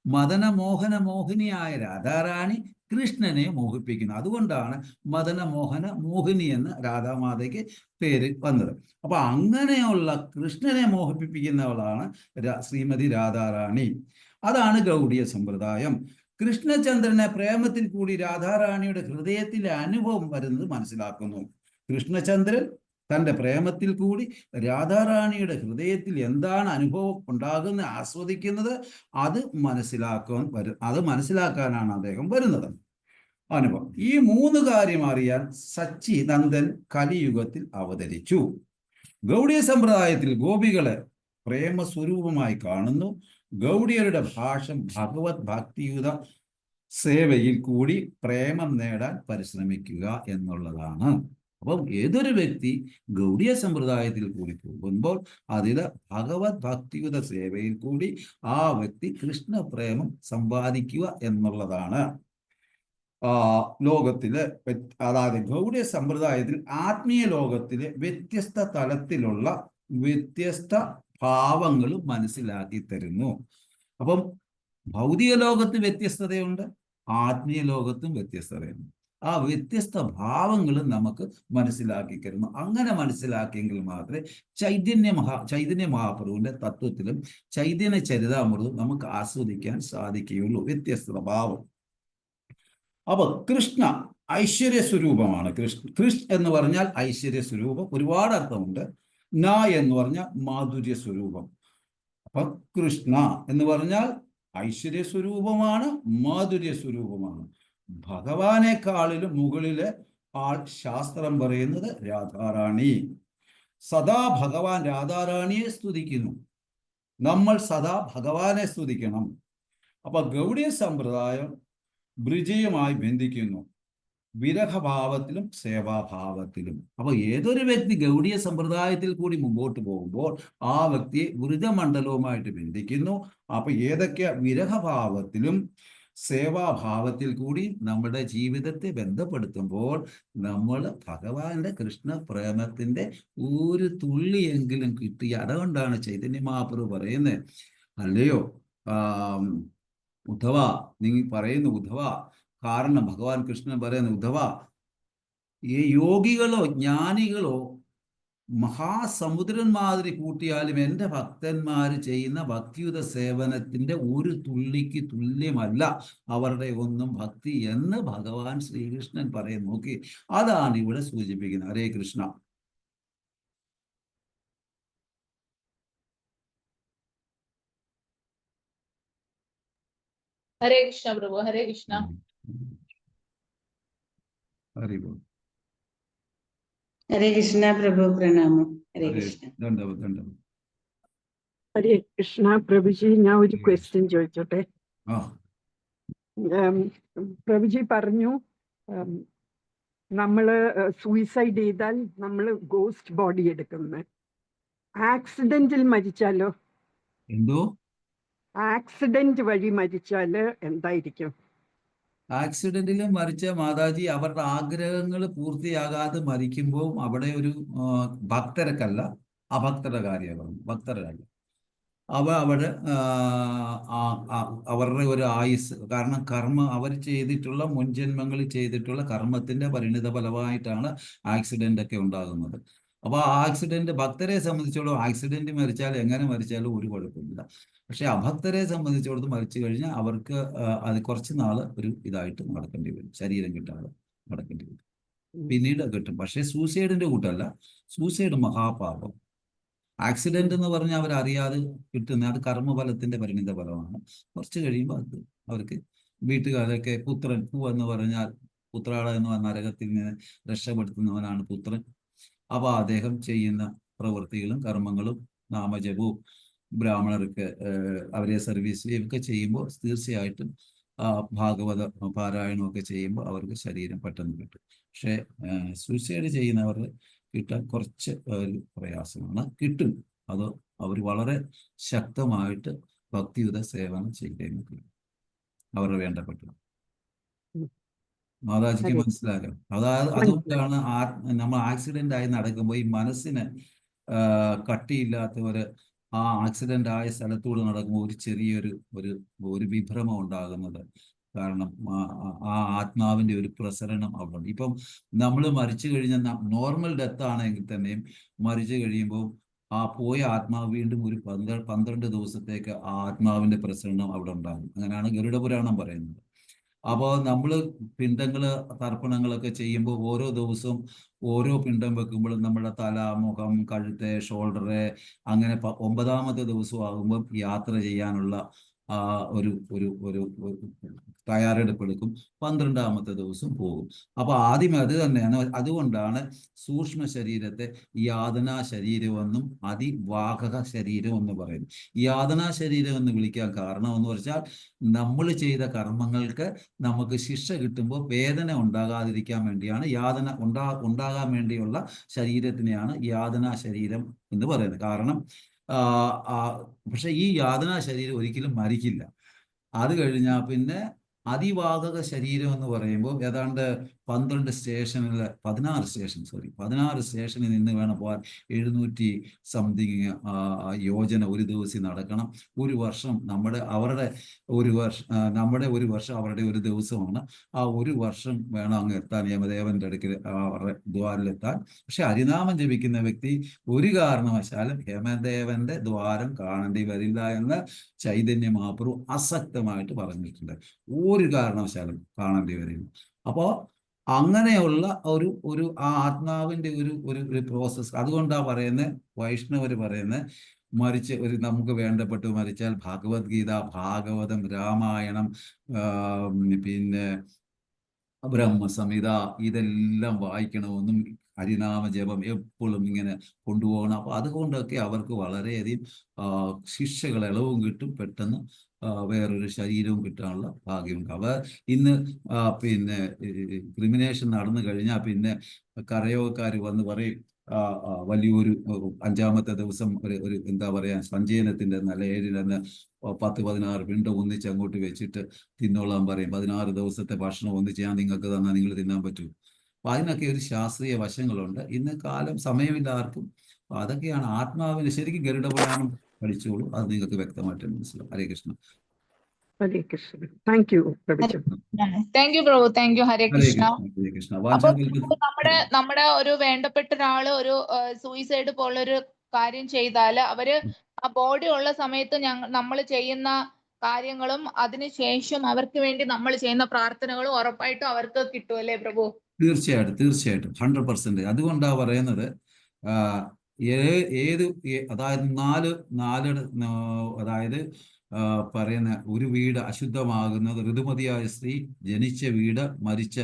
മദനമോഹന മോഹിനിയായ രാധാറാണി കൃഷ്ണനെ മോഹിപ്പിക്കുന്നു. അതുകൊണ്ടാണ് മദനമോഹന മോഹിനി എന്ന് രാധാമാതയ്ക്ക് പേര് വന്നത്. അപ്പൊ അങ്ങനെയുള്ള കൃഷ്ണനെ മോഹിപ്പിക്കുന്നവളാണ് ശ്രീമതി രാധാറാണി. അതാണ് ഗൗഡീയ സമ്പ്രദായം. കൃഷ്ണചന്ദ്രനെ പ്രേമത്തിൽ കൂടി രാധാറാണിയുടെ ഹൃദയത്തിലെ അനുഭവം വരുന്നത് മനസ്സിലാക്കുന്നു. കൃഷ്ണചന്ദ്രൻ തൻ്റെ പ്രേമത്തിൽ കൂടി രാധാറാണിയുടെ ഹൃദയത്തിൽ എന്താണ് അനുഭവം ഉണ്ടാകുന്നത്, ആസ്വദിക്കുന്നത്, അത് മനസ്സിലാക്കാനാണ് അദ്ദേഹം വരുന്നത്. അനുഭവം. ഈ 3 കാര്യം അറിയാൻ സച്ചിനന്ദൻ കലിയുഗത്തിൽ അവതരിച്ചു. ഗൗഡീയ സമ്പ്രദായത്തിൽ ഗോപികളെ പ്രേമസ്വരൂപമായി കാണുന്നു. ഗൗഡിയരുടെ ഭാഷം ഭഗവത് ഭക്തിയുത സേവയിൽ കൂടി പ്രേമം നേടാൻ പരിശ്രമിക്കുക എന്നുള്ളതാണ്. അപ്പം ഏതൊരു വ്യക്തി ഗൗഡീയ സമ്പ്രദായത്തിൽ കൂടി പോകുമ്പോൾ അതിൽ ഭഗവത് ഭക്തിയുത സേവയിൽ കൂടി ആ വ്യക്തി കൃഷ്ണപ്രേമം സമ്പാദിക്കുക എന്നുള്ളതാണ്. ലോകത്തിലെ അതായത് ഗൗഡീയ സമ്പ്രദായത്തിൽ ആത്മീയ ലോകത്തിലെ വ്യത്യസ്ത തലത്തിലുള്ള വ്യത്യസ്ത ഭാവങ്ങളും മനസ്സിലാക്കി തരുന്നു. അപ്പം ഭൗതിക ലോകത്ത് വ്യത്യസ്തതയുണ്ട്, ആത്മീയ ലോകത്തും വ്യത്യസ്തതയുണ്ട്. ആ വ്യത്യസ്ത ഭാവങ്ങളും നമുക്ക് മനസ്സിലാക്കി തരുന്നു. അങ്ങനെ മനസ്സിലാക്കിയെങ്കിൽ മാത്രമേ ചൈതന്യ മഹാപ്രഭുവിന്റെ തത്വത്തിലും ചൈതന്യ ചരിതാമൃതവും നമുക്ക് ആസ്വദിക്കാൻ സാധിക്കുകയുള്ളൂ. വ്യത്യസ്ത ഭാവം. അപ്പൊ കൃഷ്ണ ഐശ്വര്യ സ്വരൂപമാണ്. കൃഷ്ണ എന്ന് പറഞ്ഞാൽ ഐശ്വര്യ സ്വരൂപം. ഒരുപാട് അർത്ഥമുണ്ട്. ന എന്ന് പറഞ്ഞാൽ മാധുര്യ സ്വരൂപം. അപ്പൊ കൃഷ്ണ എന്ന് പറഞ്ഞാൽ ഐശ്വര്യ സ്വരൂപമാണ്, മാധുര്യ സ്വരൂപമാണ്. ഭഗവാനേക്കാളിലും മുകളിലെ ആൾ ശാസ്ത്രം പറയുന്നത് രാധാറാണി. സദാ ഭഗവാൻ രാധാറാണിയെ സ്തുതിക്കുന്നു. നമ്മൾ സദാ ഭഗവാനെ സ്തുതിക്കണം. അപ്പൊ ഗൗഡീയ സമ്പ്രദായം ബ്രിജയുമായി ബന്ധിക്കുന്നു, വിരഹഭാവത്തിലും സേവാഭാവത്തിലും. അപ്പൊ ഏതൊരു വ്യക്തി ഗൗഡീയ സമ്പ്രദായത്തിൽ കൂടി മുമ്പോട്ട് പോകുമ്പോൾ ആ വ്യക്തിയെ വൃതമണ്ഡലവുമായിട്ട് ബന്ധിക്കുന്നു. അപ്പൊ ഏതൊക്കെ? വിരഹഭാവത്തിലും സേവാഭാവത്തിൽ കൂടി നമ്മുടെ ജീവിതത്തെ ബന്ധപ്പെടുത്തുമ്പോൾ നമ്മൾ ഭഗവാന്റെ കൃഷ്ണ പ്രേമത്തിന്റെ ഒരു തുള്ളിയെങ്കിലും കിട്ടിയ. അതുകൊണ്ടാണ് ചൈതന്യ മഹാപ്രഭു പറയുന്നത്, അല്ലയോ ഉദ്ധവ, നീ പറയുന്നു ഉദ്ധവ, കാരണം ഭഗവാൻ കൃഷ്ണൻ പറയുന്നു, ഉദ്ധവ, ഈ യോഗികളോ ജ്ഞാനികളോ മഹാസമുദ്രൻ മാതിരി കൂട്ടിയാലും എൻ്റെ ഭക്തന്മാർ ചെയ്യുന്ന ഭക്തിയുത സേവനത്തിന്റെ ഒരു തുള്ളിക്ക് തുല്യമല്ല അവരുടെ ഒന്നും ഭക്തി എന്ന് ഭഗവാൻ ശ്രീകൃഷ്ണൻ പറയും. നോക്കി, അതാണ് ഇവിടെ സൂചിപ്പിക്കുന്നത്. ഹരേ കൃഷ്ണ. ഹരേ കൃഷ്ണ പ്രഭു. ഹരേ കൃഷ്ണ. ഹരി ബോൾ. ഹരേ കൃഷ്ണ പ്രഭു. പ്രണാമം. ഹരേ കൃഷ്ണ. ദണ്ഡവത് ദണ്ഡവത്. ഹരേ കൃഷ്ണ പ്രഭുജി, ഞാൻ ഒരു ക്വസ്റ്റ്യൻ ചോദിച്ചോട്ടെ. പ്രഭുജി പറഞ്ഞു നമ്മള് സൂയിസൈഡ് ചെയ്താൽ നമ്മൾ ഗോസ്റ്റ് ബോഡി എടുക്കുന്നത്. ആക്സിഡന്റിൽ മരിച്ചാലോ? എന്തോ ആക്സിഡന്റ് വഴി മരിച്ചാല് എന്തായിരിക്കും? ആക്സിഡന്റിൽ മരിച്ച മാതാജി അവരുടെ ആഗ്രഹങ്ങൾ പൂർത്തിയാകാതെ മരിക്കുമ്പോൾ അവിടെ ഒരു ഭക്തരക്കല്ല, അഭക്തരുടെ കാര്യമാണ്. ഭക്തരല്ല അവിടെ അവരുടെ ഒരു ആയുസ്, കാരണം അവർ ചെയ്തിട്ടുള്ള മുൻജന്മങ്ങളിൽ ചെയ്തിട്ടുള്ള കർമ്മത്തിന്റെ പരിണിത ഫലമായിട്ടാണ് ആക്സിഡന്റ് ഒക്കെ ഉണ്ടാകുന്നത്. അപ്പോൾ ആ ആക്സിഡന്റ് ഭക്തരെ സംബന്ധിച്ചോളം ആക്സിഡന്റ് മരിച്ചാൽ എങ്ങനെ മരിച്ചാലും ഒരു കുഴപ്പമില്ല. പക്ഷെ അഭക്തരെ സംബന്ധിച്ചിടത്തോളം മരിച്ചു കഴിഞ്ഞാൽ അവർക്ക് അത് കുറച്ച് നാള് ഒരു ഇതായിട്ട് നടക്കേണ്ടി വരും, ശരീരം കിട്ടാതെ നടക്കേണ്ടി വരും. പിന്നീട് കിട്ടും. പക്ഷെ സൂസൈഡിന്റെ കൂട്ടല്ല. സൂസൈഡ് മഹാപാപം. ആക്സിഡന്റ് എന്ന് പറഞ്ഞാൽ അവരറിയാതെ കിട്ടുന്ന അത് കർമ്മഫലത്തിന്റെ പരിണിത ഫലമാണ്. കുറച്ച് കഴിയുമ്പോൾ അത് അവർക്ക് വീട്ടുകാരൊക്കെ പുത്രൻ എന്ന് പറഞ്ഞാൽ പുത്രാള എന്ന നരകത്തിൽ നിന്ന് രക്ഷപ്പെടുത്തുന്നവനാണ് പുത്രൻ. അപ്പോൾ അദ്ദേഹം ചെയ്യുന്ന പ്രവൃത്തികളും കർമ്മങ്ങളും നാമജപവും ബ്രാഹ്മണർക്ക് അവരെ സർവീസ് ചെയ്യുകയൊക്കെ ചെയ്യുമ്പോൾ തീർച്ചയായിട്ടും ഭാഗവത പാരായണമൊക്കെ ചെയ്യുമ്പോൾ അവർക്ക് ശരീരം പെട്ടെന്ന് കിട്ടും. പക്ഷേ സൂസൈഡ് ചെയ്യുന്നവർ കിട്ടാൻ കുറച്ച് ഒരു പ്രയാസമാണ്. കിട്ടും. അത് അവർ വളരെ ശക്തമായിട്ട് ഭക്തിയുത സേവനം ചെയ്തേക്കും അവരുടെ വേണ്ടപ്പെട്ടു. മാതാജിക്ക് മനസ്സിലായോ? അതുകൊണ്ടാണ് നമ്മൾ ആക്സിഡന്റ് ആയി നടക്കുമ്പോൾ ഈ മനസ്സിന് കട്ടിയില്ലാത്തവര് ആ ആക്സിഡന്റ് ആയ സ്ഥലത്തൂടെ നടക്കുമ്പോൾ ഒരു ചെറിയൊരു ഒരു വിഭ്രമം ഉണ്ടാകുന്നത്. കാരണം ആ ആത്മാവിന്റെ ഒരു പ്രസരണം അവിടെ ഉണ്ട്. ഇപ്പം നമ്മൾ മരിച്ചു കഴിഞ്ഞാൽ നോർമൽ ഡെത്ത് ആണെങ്കിൽ തന്നെയും മരിച്ചു കഴിയുമ്പോൾ ആ പോയ ആത്മാവ് വീണ്ടും ഒരു 12 ദിവസത്തേക്ക് ആ ആത്മാവിന്റെ പ്രസരണം അവിടെ ഉണ്ടാകും. അങ്ങനെയാണ് ഗരുഡ പുരാണം പറയുന്നത്. അപ്പോൾ നമ്മൾ തർപ്പണങ്ങളൊക്കെ ചെയ്യുമ്പോൾ ഓരോ ദിവസവും ഓരോ പിണ്ടം വെക്കുമ്പോഴും നമ്മുടെ തല, മുഖം, കഴുത്ത്, ഷോൾഡറ് അങ്ങനെ 9ാമത്തെ ദിവസം ആകുമ്പോൾ യാത്ര ചെയ്യാനുള്ള ഒരു തയ്യാറെടുപ്പെടുക്കും. 12ാമത്തെ ദിവസം പോകും. അപ്പോൾ ആദ്യം അത് തന്നെയാണ്. അതുകൊണ്ടാണ് സൂക്ഷ്മ ശരീരത്തെ യാതനാ ശരീരമെന്നും അതിവാഹക ശരീരം എന്ന് പറയുന്നത്. യാതനാ ശരീരം എന്ന് വിളിക്കാൻ കാരണം എന്ന് വെച്ചാൽ നമ്മൾ ചെയ്ത കർമ്മങ്ങൾക്ക് നമുക്ക് ശിക്ഷ കിട്ടുമ്പോൾ വേദന ഉണ്ടാകാതിരിക്കാൻ വേണ്ടിയാണ് ഉണ്ടാകാൻ വേണ്ടിയുള്ള ശരീരത്തിനെയാണ് യാതനാ ശരീരം എന്ന് പറയുന്നത്. കാരണം പക്ഷെ ഈ യാതനാ ശരീരം ഒരിക്കലും മരിക്കില്ല. അത് കഴിഞ്ഞാൽ പിന്നെ അതിവാഹക ശരീരം എന്ന് പറയുമ്പോൾ ഏതാണ്ട് 16 സ്റ്റേഷനിൽ നിന്ന് വേണം പോകാൻ. 700 സംതിങ് യോജന ഒരു ദിവസം നടക്കണം. ഒരു വർഷം നമ്മുടെ ഒരു വർഷം അവരുടെ ഒരു ദിവസമാണ്. ആ ഒരു വർഷം വേണം അങ്ങ് എത്താൻ, യമദേവന്റെ അടുക്കൽ അവരുടെ ദ്വാരത്തിലെത്താൻ. പക്ഷെ ഹരിനാമം ജപിക്കുന്ന വ്യക്തി ഒരു കാരണവശാലും യമദേവന്റെ ദ്വാരം കാണേണ്ടി വരില്ല എന്ന് ചൈതന്യ മഹാപ്രഭു അസക്തമായിട്ട് പറഞ്ഞിട്ടുണ്ട്. ഒരു കാരണവശാലും കാണേണ്ടി വരില്ല. അപ്പോൾ അങ്ങനെയുള്ള ഒരു ആ ആത്മാവിന്റെ ഒരു പ്രോസസ്. അതുകൊണ്ടാണ് പറയുന്നത്, വൈഷ്ണവർ പറയുന്നത്, നമുക്ക് വേണ്ടപ്പെട്ട് മരിച്ചാൽ ഭഗവത്ഗീത, ഭാഗവതം, രാമായണം, പിന്നെ ബ്രഹ്മസംഹിത ഇതെല്ലാം വായിക്കണമെന്നും ഹരിനാമ ജപം എപ്പോഴും ഇങ്ങനെ കൊണ്ടുപോകണം. അപ്പോൾ അതുകൊണ്ടൊക്കെ അവർക്ക് വളരെയധികം ശിക്ഷകൾ ഇളവും കിട്ടും, പെട്ടെന്ന് വേറൊരു ശരീരവും കിട്ടാനുള്ള ഭാഗ്യമുണ്ട്. അവർ ഇന്ന് പിന്നെ ക്രിമിനേഷൻ നടന്നു കഴിഞ്ഞാൽ പിന്നെ കരയോഗക്കാർ വന്ന് പറയും വലിയൊരു 5ാമത്തെ ദിവസം ഒരു എന്താ പറയാ സഞ്ചയനത്തിന്റെ നിലയിൽ തന്നെ 10-16 പിണ്ടം ഒന്നിച്ച് അങ്ങോട്ട് വെച്ചിട്ട് തിന്നോളാൻ പറയും. 16 ദിവസത്തെ ഭക്ഷണം ഒന്നിച്ച് ഞാൻ നിങ്ങൾക്ക് തന്നാൽ നിങ്ങൾ തിന്നാൻ പറ്റൂ. അപ്പൊ അതിനൊക്കെ ഒരു ശാസ്ത്രീയ വശങ്ങളുണ്ട്. ഇന്ന് കാലം സമയമില്ല ആർക്കും. അപ്പൊ അതൊക്കെയാണ് ആത്മാവിന്. ശരിക്കും ഗരുഡ പുരാണം പഠിച്ചോളൂ, അത് നിങ്ങൾക്ക് വ്യക്തമായിട്ട് മനസ്സിലാവും. ഹരേ കൃഷ്ണ. ഹരേ കൃഷ്ണ. താങ്ക് യു പ്രഭു. താങ്ക് യു പ്രഭു. Thank you. ഹരേ കൃഷ്ണ. ഹരേ കൃഷ്ണ. കൃഷ്ണ. അപ്പൊ വാഞ്ചാകൽപ്പത്തിൽ നമ്മുടെ ഒരു വേണ്ടപ്പെട്ട ഒരാള് ഒരു സൂയിസൈഡ് പോലുള്ളൊരു കാര്യം ചെയ്താല് അവര് ആ ബോഡി ഉള്ള സമയത്ത് നമ്മൾ ചെയ്യുന്ന കാര്യങ്ങളും അതിനുശേഷം അവർക്ക് വേണ്ടി നമ്മൾ ചെയ്യുന്ന പ്രാർത്ഥനകളും ഉറപ്പായിട്ടും അവർക്ക് കിട്ടുമല്ലേ പ്രഭു? തീർച്ചയായിട്ടും 100%. അതുകൊണ്ടാണ് പറയുന്നത് അതായത് അതായത് പറയുന്ന ഒരു വീട് അശുദ്ധമാകുന്നത് ഋതുമതിയായ സ്ത്രീ, ജനിച്ച വീട്, മരിച്ച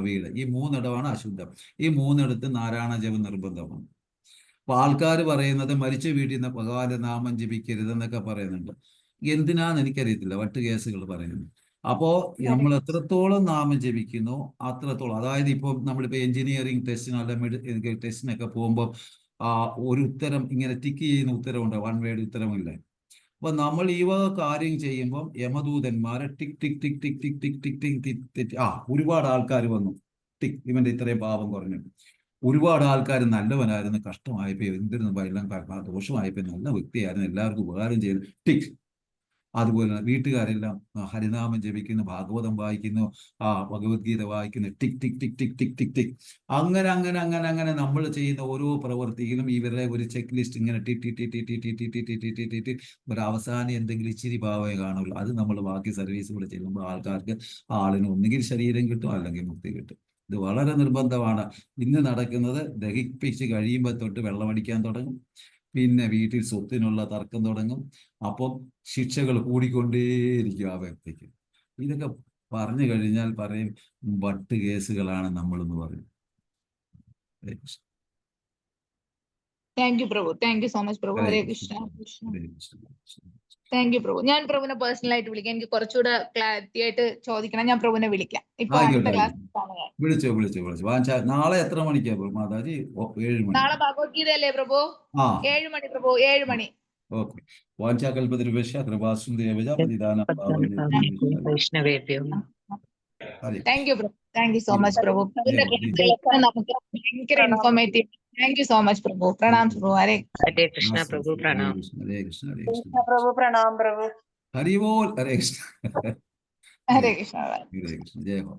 വീട്, ഈ 3 ഇടമാണ് അശുദ്ധം. ഈ 3 ഇടത്ത് നാരായണ ജപം നിർബന്ധമാണ്. അപ്പൊ ആൾക്കാർ പറയുന്നത് മരിച്ച വീട്ടിൽ നിന്ന് ഭഗവാന്റെ ജപിക്കരുതെന്നൊക്കെ പറയുന്നുണ്ട്. എന്തിനാന്ന് എനിക്കറിയത്തില്ല, വട്ട് കേസുകൾ പറയുന്നു. അപ്പോ നമ്മൾ എത്രത്തോളം നാമം ജപിക്കുന്നു അത്രത്തോളം, അതായത് ഇപ്പോൾ നമ്മളിപ്പോൾ എഞ്ചിനീയറിംഗ് ടെസ്റ്റിനോ അല്ലെങ്കിൽ ടെസ്റ്റിനൊക്കെ പോകുമ്പോൾ ഒരു ഉത്തരം ഇങ്ങനെ ടിക്ക് ചെയ്യുന്ന ഉത്തരവുണ്ട്, 1 വേർഡ് ഉത്തരമില്ല. അപ്പൊ നമ്മൾ ഈ വക കാര്യം ചെയ്യുമ്പോൾ യമദൂതന്മാരെ ടിക് ടിക് ടിക് ടിക് ടിക് ടിക് ടിക് ടിക് ടിക് ടിക് ഒരുപാട് ആൾക്കാർ വന്നു, ടിക് ഇവന്റെ ഇത്രയും പാപം കുറഞ്ഞു. ഒരുപാട് ആൾക്കാർ നല്ലവനായിരുന്നു, കഷ്ടമായപ്പോ എന്തിരുന്നു എല്ലാം ദോഷമായപ്പോ നല്ല വ്യക്തിയായിരുന്നു, എല്ലാവർക്കും ഉപകാരം ചെയ്തു, ടിക്. അതുപോലെ തന്നെ വീട്ടുകാരെല്ലാം ഹരിനാമം ജപിക്കുന്നു, ഭാഗവതം വായിക്കുന്നു, ഭഗവത്ഗീത വായിക്കുന്നു, ടിക് ടിക് ടിക് ടിക് ടിക് ടിക് ടിക്. അങ്ങനെ നമ്മൾ ചെയ്യുന്ന ഓരോ പ്രവൃത്തിയിലും ഇവരുടെ ഒരു ചെക്ക് ലിസ്റ്റ് ഇങ്ങനെ T T T T T T T T T T T T T ഒരു അവസാനം എന്തെങ്കിലും ഇച്ചിരി ഭാവമേ കാണുള്ളൂ. അത് നമ്മൾ ബാക്കി സർവീസ് കൂടെ ചെല്ലുമ്പോൾ ആൾക്കാർക്ക് ആളിന് ഒന്നുകിൽ ശരീരം കിട്ടും അല്ലെങ്കിൽ മുക്തി കിട്ടും. ഇത് വളരെ നിർബന്ധമാണ്. ഇന്ന് നടക്കുന്നത് ദഹിപ്പിച്ച് കഴിയുമ്പോൾ തൊട്ട് വെള്ളമടിക്കാൻ തുടങ്ങും, പിന്നെ വീട്ടിൽ സ്വത്തിനുള്ള തർക്കം തുടങ്ങും, അപ്പം ശിക്ഷകൾ കൂടിക്കൊണ്ടേയിരിക്കും ആ വ്യക്തിക്ക്. ഇതൊക്കെ പറഞ്ഞു കഴിഞ്ഞാൽ പറയും വട്ട് കേസുകളാണ് നമ്മളെന്ന് പറയും. താങ്ക് യു പ്രഭു, താങ്ക് യു സോ മച്ച് പ്രഭു. ഹരേ കൃഷ്ണ. താങ്ക് യു പ്രഭു. ഞാൻ പ്രഭുവിനെ പേഴ്സണൽ ആയിട്ട് വിളിക്കാം, എനിക്ക് കുറച്ചുകൂടെ ക്ലാരിറ്റി ആയിട്ട് ചോദിക്കണം. ഞാൻ പ്രഭുവിനെ വിളിക്കാം. ഇപ്പൊ അടുത്ത ക്ലാസ് വിളിച്ചോ. നാളെ എത്ര മണിക്കാ മാതാജി? 7 മണി. നാളെ ഭഗവത്ഗീത അല്ലേ പ്രഭു? 7 മണി പ്രഭു, 7 മണി. ഓക്കെ. വാഞ്ചാകൽപതരുഭ്യശ്ച കൃപാസിന്ധുഭ്യശ്ച പതിതാനാം വൈഷ്ണവേഭ്യോ. താങ്ക് യു പ്രഭു, താങ്ക് യു സോ മച്ച് പ്രഭു. പ്രഭുവിന്റെ ക്ലാസ്സുകളൊക്കെ നമുക്ക് ഭയങ്കര informative. Thank you so much പ്രഭു. പ്രണാം പ്രഭു. ഹരേ കൃഷ്ണ പ്രഭു പ്രണാം. ഹരേ കൃഷ്ണ. പ്രഭു പ്രണാം പ്രഭു. ഹരി ബോൾ. ഹരേ കൃഷ്ണ. ഹരേ കൃഷ്ണ. ഹരേ കൃഷ്ണ. ജയ ഹോ.